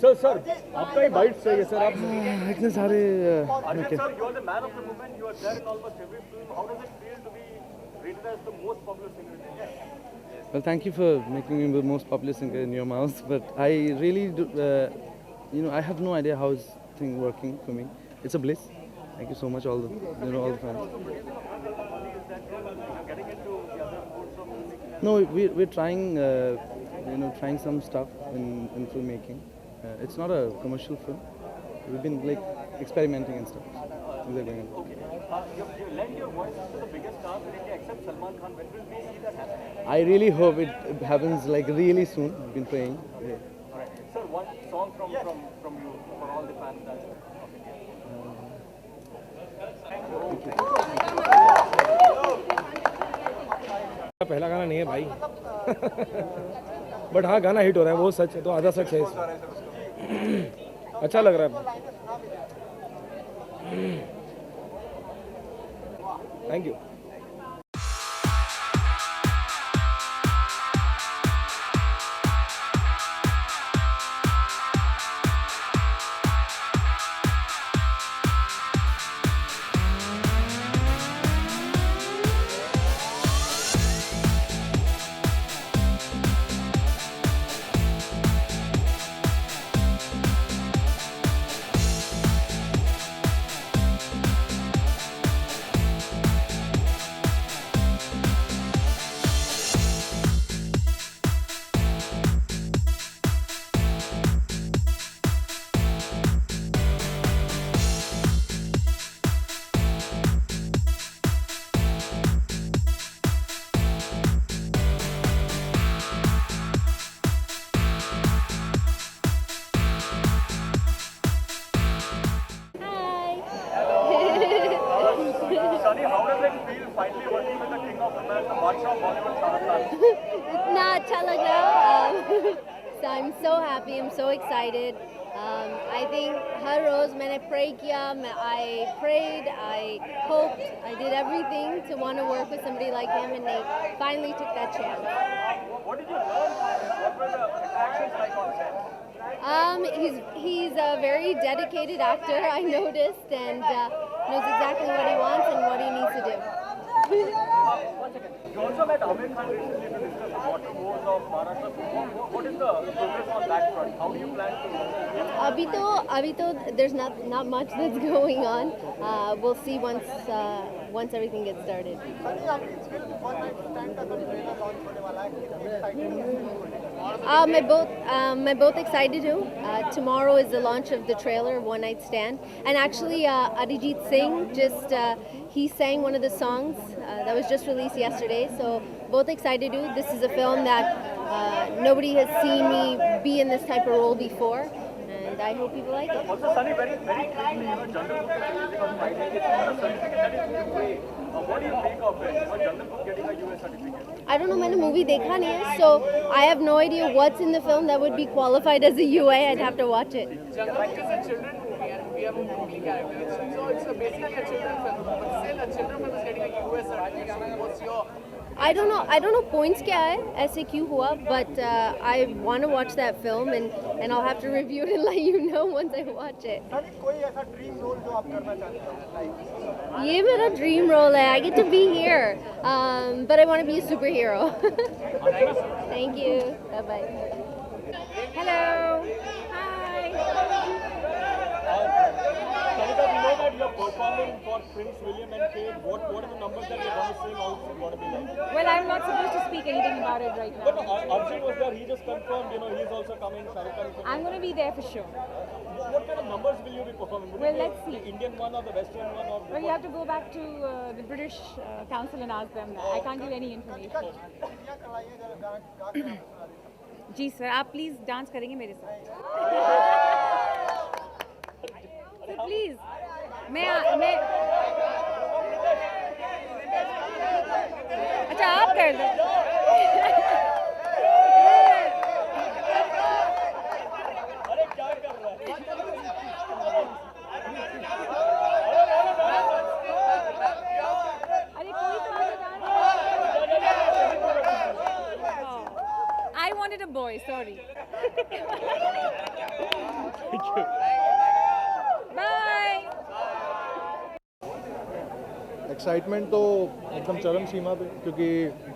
Sir sir आपका ही bite चाहिए sir आप इतने सारे Arjun sir, you are the man of the moment. You are there in almost every film. How does it feel to be rated as the most popular singer in India? Well, thank you for making me the most popular singer in your mouth, but I really do, I have no idea how is thing working for me. It's a bliss. Thank you so much, all the fans. No, we're trying, trying some stuff in filmmaking. It's not a commercial film. We've been like experimenting and stuff. Things are going on. Okay. You lend your voice to the biggest stars in India except Salman Khan. When will we see that happen? I really hope it happens like really soon. We've been praying. Yeah. Alright. Sir, one song from you for all the fans. पहला गाना नहीं है भाई but हाँ गाना hit हो रहा है वो सच है तो आधा सच है अच्छा लग रहा है thank you Sunny, how does it feel finally working with the king of romance, the Badshah of Bollywood, Shah Rukh Khan? इतना अच्छा लग रहा so I'm so happy, I'm so excited. I think हर रोज मैंने pray किया, I prayed, I hoped, I did everything to want to work with somebody like him, and they finally took that chance. What did you learn? What were the interactions like on set? He's a very dedicated actor, I noticed, and knows exactly what he wants and what he needs to do. You also met Amir Khan recently to discuss the water woes of Maharashtra. What is the progress on that front? How do you plan to? अभी तो there's not much that's going on. We'll see once everything gets started. मैं बहुत excited हूँ. Tomorrow is the launch of the trailer One Night Stand, and actually Arijit Singh he sang one of the songs that was just released yesterday. So both excited too. This is a film that nobody has seen me be in this type of role before, and I hope people like it. Also, Sunny, very quickly, Jungle Book is releasing on Friday. It's a certificate that is given away. What do you think of it? Jungle Book getting a US certificate? I don't know, मैंने movie देखा नहीं है, so I have no idea what's in the film that would be qualified as a UA. I'd have to watch it. Jungle Book is a children movie, and we have a movie character, so it's basically a children film. But still, a children film is getting a US certificate. So what's your? I don't know points क्या है, ऐसे क्यों हुआ, but I want to watch that film, and I'll have to review it and let you know once I watch it. कोई ऐसा dream role जो आप करना चाहते हैं? ये मेरा dream role है. I get to be here, but I want to be a superhero. Thank you. Bye bye. Hello. Hi. Kanika, we know that you're performing for Prince William and Kate. What are the numbers that you're going to sing? How it's going to be like? Well, I'm not supposed to speak anything about it right now. But Arjun was there. He just confirmed. He's also coming. Shah Rukh Khan is coming. I'm going to be there for sure. What kind of numbers will you be performing? Well, let's see. The Indian one or the Western one? Well, you have to go back to the British Council and ask them that. I can't give any information. जी sir, आप please dance करेंगे मेरे साथ. Sir please, मैं अच्छा आप कर दो. अरे क्या कर रहा है? अरे कोई तो आगे dance. I wanted a boy, sorry. Thank you. Bye. Excitement तो एकदम चरम सीमा पे, क्योंकि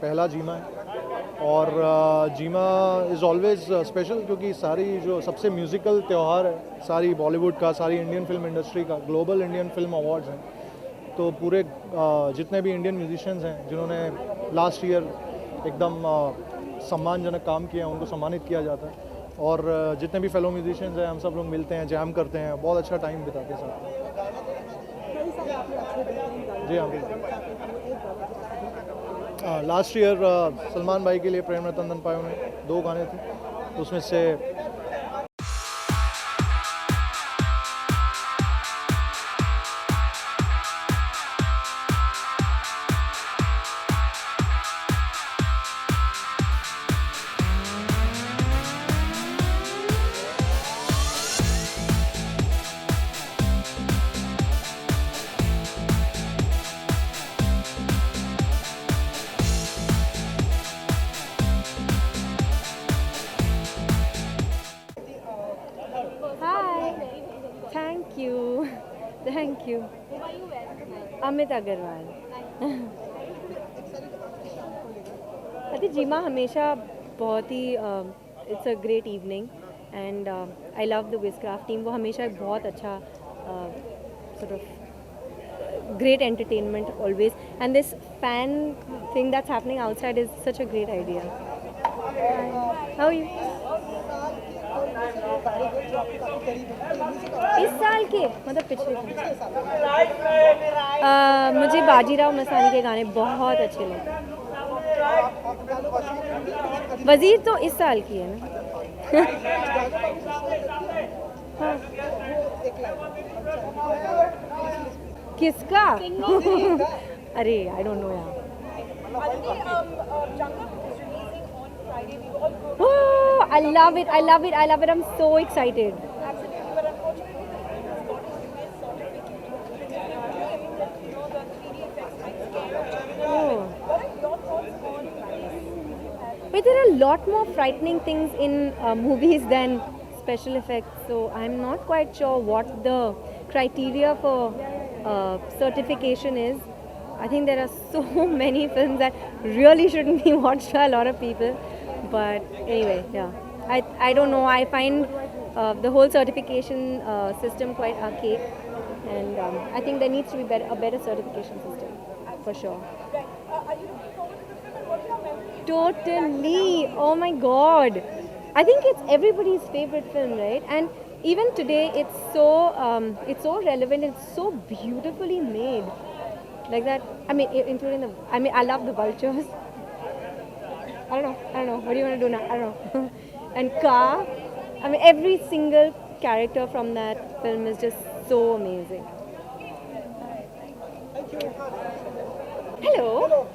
पहला जीमा है और जीमा इज़ ऑलवेज स्पेशल, क्योंकि सारी जो सबसे म्यूज़िकल त्यौहार है सारी बॉलीवुड का, सारी इंडियन फिल्म इंडस्ट्री का, ग्लोबल इंडियन फिल्म अवार्ड्स हैं, तो पूरे जितने भी इंडियन म्यूजिशियंस हैं जिन्होंने लास्ट ईयर एकदम सम्मानजनक काम किया उनको सम्मानित किया जाता है, और जितने भी फेलो म्यूजिशियंस हैं हम सब लोग मिलते हैं, जैम करते हैं, बहुत अच्छा टाइम बिताते हैं साथ। जी हाँ, लास्ट ईयर सलमान भाई के लिए प्रेम रतन धन पायो में 2 गाने थे, उसमें से थैंक यू। अमित अग्रवाल। अति जीमा हमेशा बहुत ही it's a great evening and I love the Wizcraft team. वो हमेशा एक बहुत अच्छा sort of great entertainment always, and this fan thing that's happening outside is such a great idea. How are you? इस साल के मतलब पिछले मुझे बाजीराव मस्तानी के गाने बहुत अच्छे लगे। वजीर तो इस साल की है ना। हाँ। किसका? अरे आई डोंट नो यार। Oh, I love it. I love it. I love it. I'm so excited. Oh. But there are a lot more frightening things in movies than special effects. So I'm not quite sure what the criteria for certification is. I think there are so many films that really shouldn't be watched by a lot of people. But anyway, yeah, I don't know. I find the whole certification system quite archaic, and I think there needs to be a better certification system for sure. Totally. Oh my God. I think it's everybody's favorite film, right? And even today, it's so relevant. It's so beautifully made, like that. I mean, including the. I mean, I love the vultures. I don't know. What do you want to do now? I don't know. And Kaa, I mean, every single character from that film is just so amazing. Hello.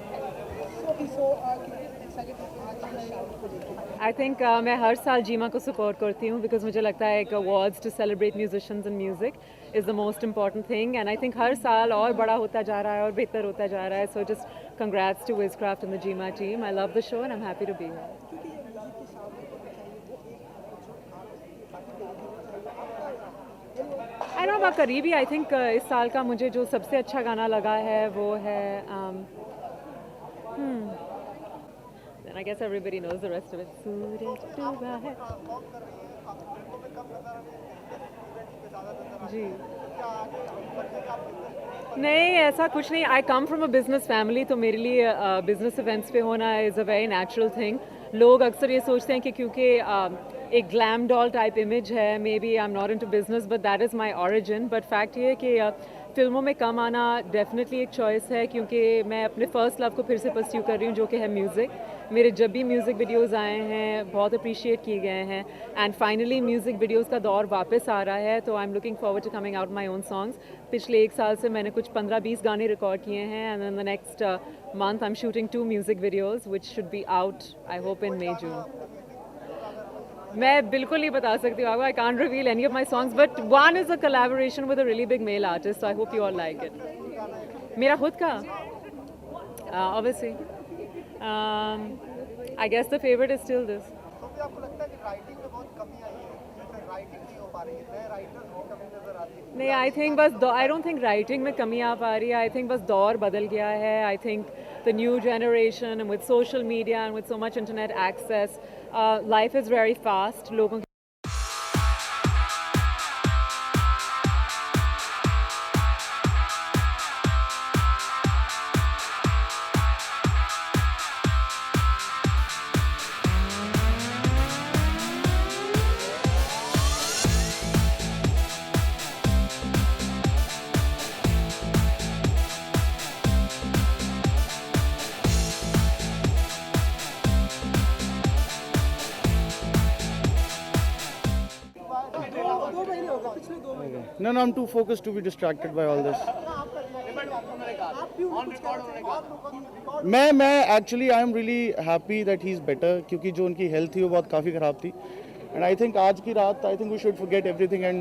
I think मैं हर साल जीमा को support करती हूँ because मुझे लगता है एक awards to celebrate musicians and music is the most important thing, and I think हर साल और बड़ा होता जा रहा है और बेहतर होता जा रहा है. So just congrats to Wizcraft and the Jima team. I love the show and I'm happy to be here. I don't know about करीबी. I think इस साल का मुझे जो सबसे अच्छा गाना लगा है वो है Then I guess everybody knows the rest of it. सूरज डूबा है. जी नहीं ऐसा कुछ नहीं. I come from a business family, तो मेरे लिए बिजनेस इवेंट्स पे होना is a very natural thing. लोग अक्सर ये सोचते हैं कि क्योंकि एक ग्लैम डॉल टाइप इमेज है, maybe I am not into business, but that is my origin. But fact ये है कि फिल्मों में कम आना डेफिनेटली एक चॉइस है, क्योंकि मैं अपने फर्स्ट लव को फिर से परस्यू कर रही हूँ, जो कि है म्यूज़िक. मेरे जब भी म्यूज़िक वीडियोज़ आए हैं बहुत अप्रिशिएट किए गए हैं, एंड फाइनली म्यूज़िक वीडियोज़ का दौर वापस आ रहा है. तो I am looking forward to coming out my own songs. पिछले 1 साल से मैंने कुछ 15-20 गाने रिकॉर्ड किए हैं, and in the next month I am shooting 2 music videos which should be out I hope in May June. मैं बिल्कुल नहीं बता सकती हूँ. I can't reveal any of my songs, but one is a collaboration with a really big male artist, so I hope you all like it. मेरा खुद का obviously I guess the favorite is still this. Writing में बहुत कमी आई है, writing नहीं हो पा रही है, नए राइटर्स की कमी नजर आती है। नहीं, आई थिंक बस आई डोंट थिंक राइटिंग में कमी आ पा रही है. आई थिंक बस दौर बदल गया है. I think the new generation with social media and with so much internet access, life is very fast. लोगों की No, I'm too focused to be distracted by all this. मैं actually I am really happy that he's better, क्योंकि जो उनकी health थी वो बहुत काफ़ी ख़राब थी. And I think आज की रात I think we should forget everything and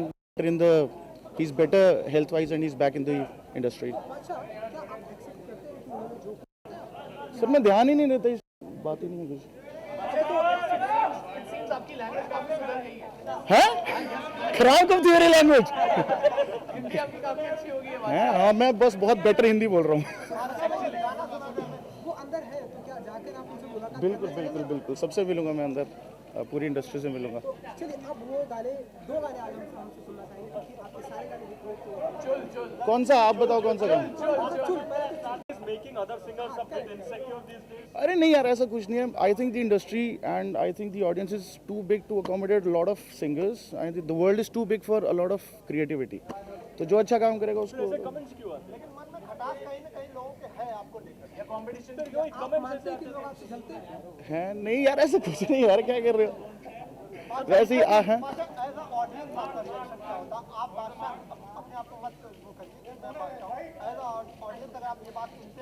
he's better health wise and he's back in the industry. Sir मैं ध्यान ही नहीं देता, इस बात ही नहीं है कुछ. हैं? खराब कब थी मेरी लैंग्वेज? हाँ, मैं बस बहुत बेटर हिंदी बोल रहा हूँ. बिल्कुल बिल्कुल बिल्कुल, सबसे मिलूंगा मैं अंदर, पूरी इंडस्ट्री से मिलूंगा. कौन सा, आप बताओ कौन सा गाना? अरे नहीं यार, ऐसा कुछ नहीं है. I think the industry and I think the audience is too big to accommodate lot of singers. I think the world is too big for a lot of creativity. तो जो अच्छा काम करेगा उसको. है नहीं यार, ऐसा कुछ नहीं यार, क्या कर रहे हो? वैसे ही है.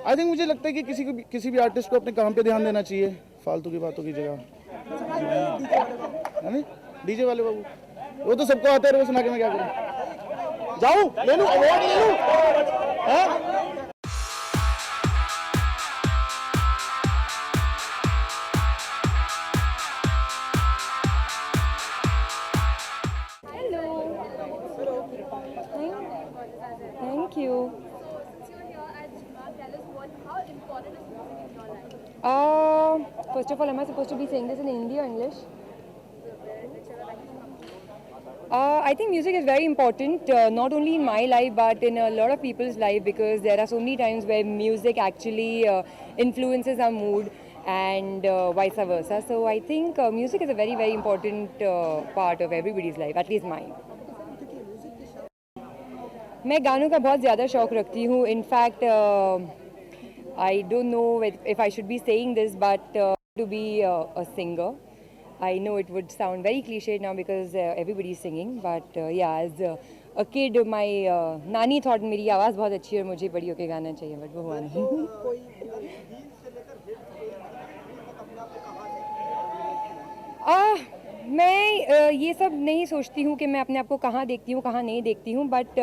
आई थिंक मुझे लगता है कि किसी भी आर्टिस्ट को अपने काम पे ध्यान देना चाहिए, फालतू की बातों की जगह. है नहीं? डीजे वाले बाबू वो तो सबको आता है, वो सुना के मैं क्या करूँ? जाऊँ ले लूँ, अवार्ड ले लूँ. Thank you. First of all, am I supposed to be saying this in Hindi or English? I think music is very important, not only in my life but in a lot of people's life, because there are so many times where music actually influences our mood and vice versa. So I think music is a very, very important part of everybody's life, at least mine. मैं गानों का बहुत ज़्यादा शौक़ रखती हूँ. In fact I don't know if I should be saying this, but to be a singer. I know it would sound very cliched now because everybody is singing, but yeah, as a kid, my नानी thought मेरी आवाज़ बहुत अच्छी है और मुझे बड़ी होके गाना चाहिए, but वो हुआ नहीं. मैं ये सब नहीं सोचती हूँ कि मैं अपने आप को कहाँ देखती हूँ, कहाँ नहीं देखती हूँ, बट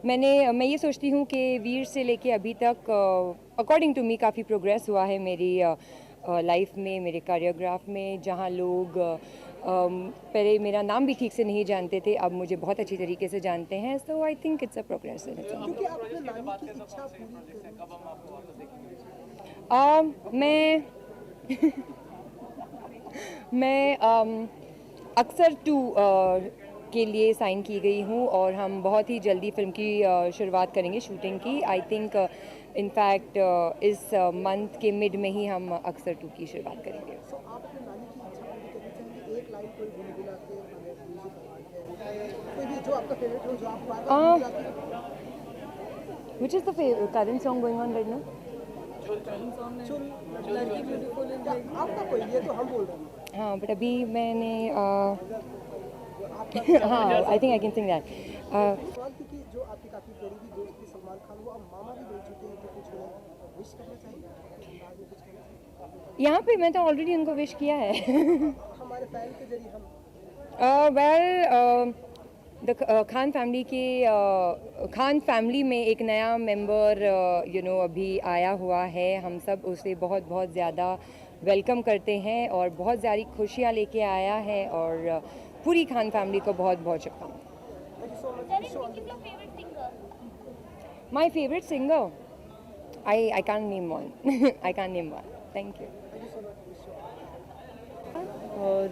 मैं ये सोचती हूँ कि वीर से लेके अभी तक अकॉर्डिंग टू मी काफ़ी प्रोग्रेस हुआ है मेरी लाइफ में, मेरे कोरियोग्राफ में. जहाँ लोग पहले मेरा नाम भी ठीक से नहीं जानते थे, अब मुझे बहुत अच्छी तरीके से जानते हैं. So I think it's a progress. मैं अक्सर 2 के लिए साइन की गई हूँ और हम बहुत ही जल्दी फिल्म की शुरुआत करेंगे शूटिंग की. आई थिंक इनफैक्ट इस मंथ के मिड में ही हम अक्सर 2 की शुरुआत करेंगे. Which is the current song going on right now? हाँ, बट अभी मैंने हाँ, I think I can sing that. यहाँ पे मैं तो ऑलरेडी उनको विश किया है. वेल खान फैमिली के खान फैमिली में एक नया मेंबर अभी आया हुआ है. हम सब उसे बहुत बहुत ज़्यादा वेलकम करते हैं और बहुत सारी खुशियाँ लेके आया है और पूरी खान फैमिली को बहुत बहुत शुभकामनाएं. My favourite singer, I can't name one. I can't name one. Thank you. और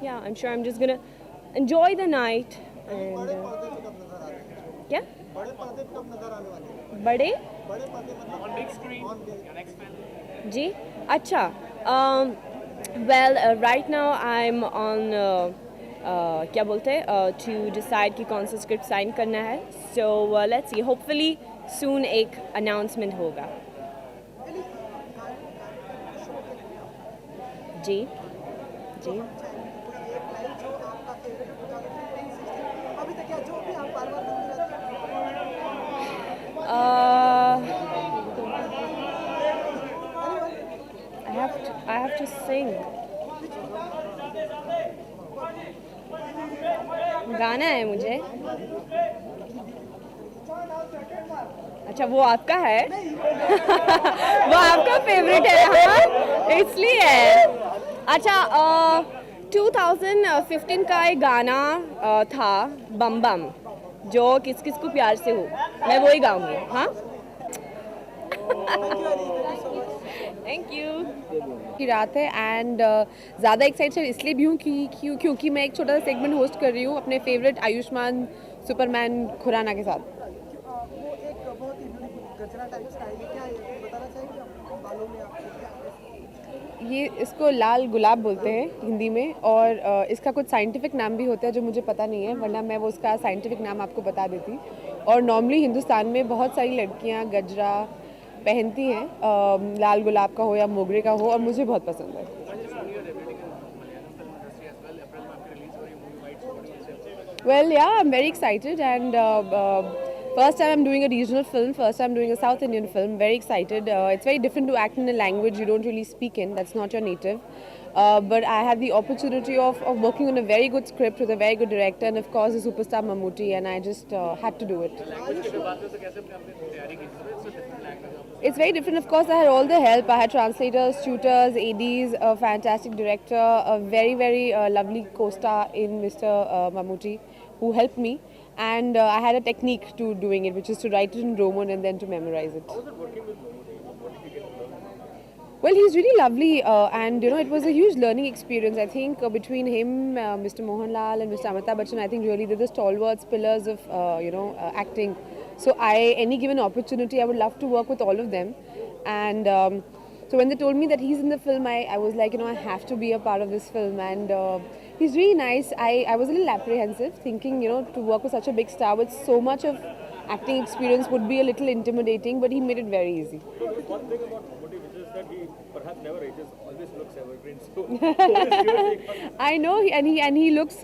yeah, I'm sure I'm just gonna enjoy the night. And क्या? बड़े? On big screen, your next film. जी अच्छा. Well, right now I'm on क्या बोलते हैं to decide कि कौन सा स्क्रिप्ट साइन करना है. So let's see. Hopefully soon एक announcement होगा. जी जी. I have to sing. गाना है मुझे. अच्छा वो आपका है. वो आपका फेवरेट है. हाँ इसलिए है. अच्छा 2015 का एक गाना था बम बम जो किस किस को प्यार से हो. मैं वही गाऊंगी. हाँ थैंक यू. की रात है एंड ज़्यादा एक्साइटेड इसलिए भी हूँ क्योंकि मैं एक छोटा सा सेगमेंट होस्ट कर रही हूँ अपने फेवरेट आयुष्मान सुपरमैन खुराना के साथ. वो एक बहुत ही गजरा टाइप स्टाइल है, क्या बताना चाहेंगे बालों में आपके? ये इसको लाल गुलाब बोलते हैं हिंदी में और इसका कुछ साइंटिफिक नाम भी होता है जो मुझे पता नहीं है, वरना मैं वो उसका साइंटिफिक नाम आपको बता देती. और नॉर्मली हिंदुस्तान में बहुत सारी लड़कियां गजरा पहनती हैं, लाल गुलाब का हो या मोगरे का हो, और मुझे बहुत पसंद है. Well, yeah, I'm very excited and first time I'm doing a regional film, first time I'm doing a South Indian film, very excited. It's very different to act in a language you don't really speak in, that's not your native. But I had the opportunity of working on a very good script with a very good director and of course the superstar Mammootty, and I just had to do it. It's very different, of course. I had all the help. I had translators, tutors, ADs, a fantastic director, a very, very lovely co-star in Mr. Mammootty who helped me. And I had a technique to doing it, which is to write it in Roman and then to memorize it. How was it working with Mammootty? What did you get to learn? Well, he's really lovely and it was a huge learning experience. I think between him, Mr. Mohanlal and Mr. Amitabh Bachchan, I think really they're the stalwarts pillars of acting. So any given opportunity, I would love to work with all of them. And so when they told me that he's in the film, I was like, I have to be a part of this film. And he's really nice. I was a little apprehensive, thinking, to work with such a big star with so much of acting experience would be a little intimidating, but he made it very easy. One thing about Mammootty, which is that he perhaps never ages, always looks evergreen. So I know, and he looks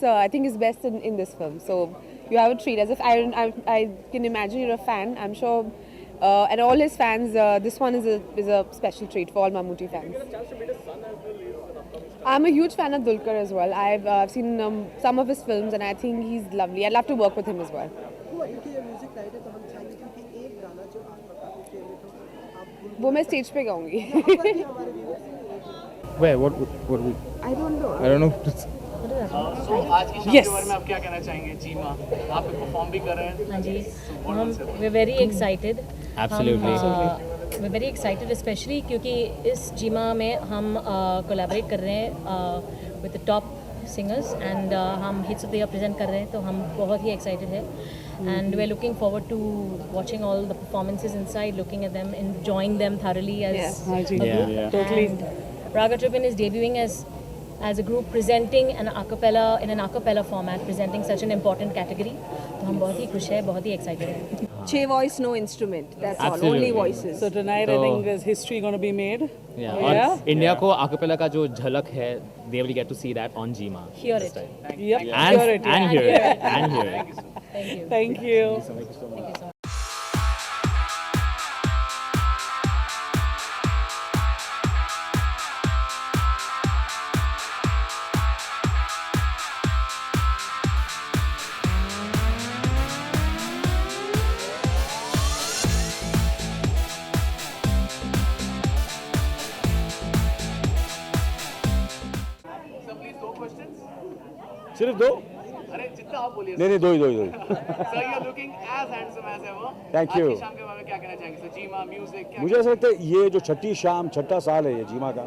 I think his best in this film. So you have a treat. As if I can imagine you're a fan. I'm sure, and all his fans. This one is a special treat for all Mammootty fans. I'm a huge fan of Dulquer as well. I've seen some of his films, and I think he's lovely. I'd love to work with him as well. वो मैं stage पे गाऊंगी. Where? What we? I don't know. I don't know. So आज की शाम के बारे में आप क्या कहना चाहेंगे? जीमा, आप पेperform भी कर रहे हैं. हाँ जी. We're very excited. Absolutely. We're very excited, especially क्योंकि इस जीमा में हम collaborate कर रहे हैं with the top singers and हम hits of the year present कर रहे हैं, तो हम बहुत ही excited हैं. And we're looking forward to watching all the performances inside, looking at them, enjoying them thoroughly as a group. Yeah. Totally. And Raga Tribune is debuting as a group, presenting in an a cappella format, presenting such an important category. तो हम बहुत ही खुश हैं, बहुत ही excited हैं. 6 voice, no instrument. That's Absolutely. all. Only voices. So tonight I think there's history going to be made. Yeah. और India को acapella का जो झलक है, they will get to see that on Jima. Hear it. Yep. And Hear it. and hear it. And hear it. Thank you. Thank you. Thank you so much. सिर्फ 2? अरे जितना आप बोलिए नहीं, 2 ही। Sir, you are looking as handsome as ever. Thank you. आज की शाम के बारे में क्या कहना चाहेंगे सर? जीमा म्यूजिक क्या मुझे ऐसा लगता है ये जो छठा साल है ये जीमा का,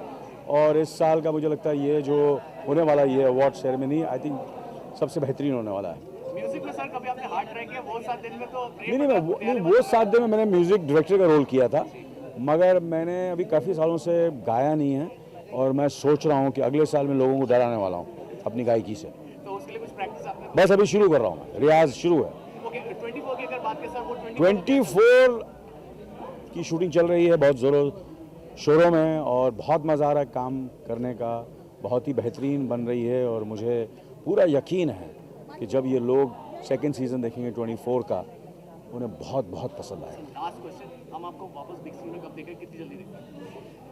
और इस साल का मुझे लगता है ये जो होने वाला ये अवार्ड सेरेमनी आई थिंक सबसे बेहतरीन होने वाला है। म्यूजिक में सर कभी आपने हार्ड ट्राई किया? वो 7 दिन में तो नहीं, वो 7 दिन में मैंने म्यूज़िक डायरेक्टर का रोल किया था, मगर मैंने अभी काफ़ी सालों से गाया नहीं है, और मैं सोच रहा हूँ कि अगले साल में लोगों को डराने वाला हूँ अपनी गायकी से। तो उसके लिए कुछ प्रैक्टिस आपने? बस अभी शुरू कर रहा हूँ, रियाज शुरू है। ओके, 24 की अगर बात करें सर, वो 24 की शूटिंग चल रही है बहुत ज़ोरों शोरों में, और बहुत मज़ा आ रहा है काम करने का, बहुत ही बेहतरीन बन रही है, और मुझे पूरा यकीन है कि जब ये लोग सेकंड सीज़न देखेंगे 24 का, उन्हें बहुत बहुत पसंद आएगा। लास्ट क्वेश्चन, हम आपको वापस बिग स्क्रीन में कब देखेंगे, कितनी जल्दी देखेंगे?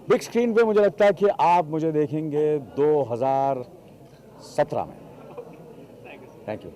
बिग स्क्रीन पे मुझे लगता है कि आप मुझे देखेंगे 2017 में। Thank you.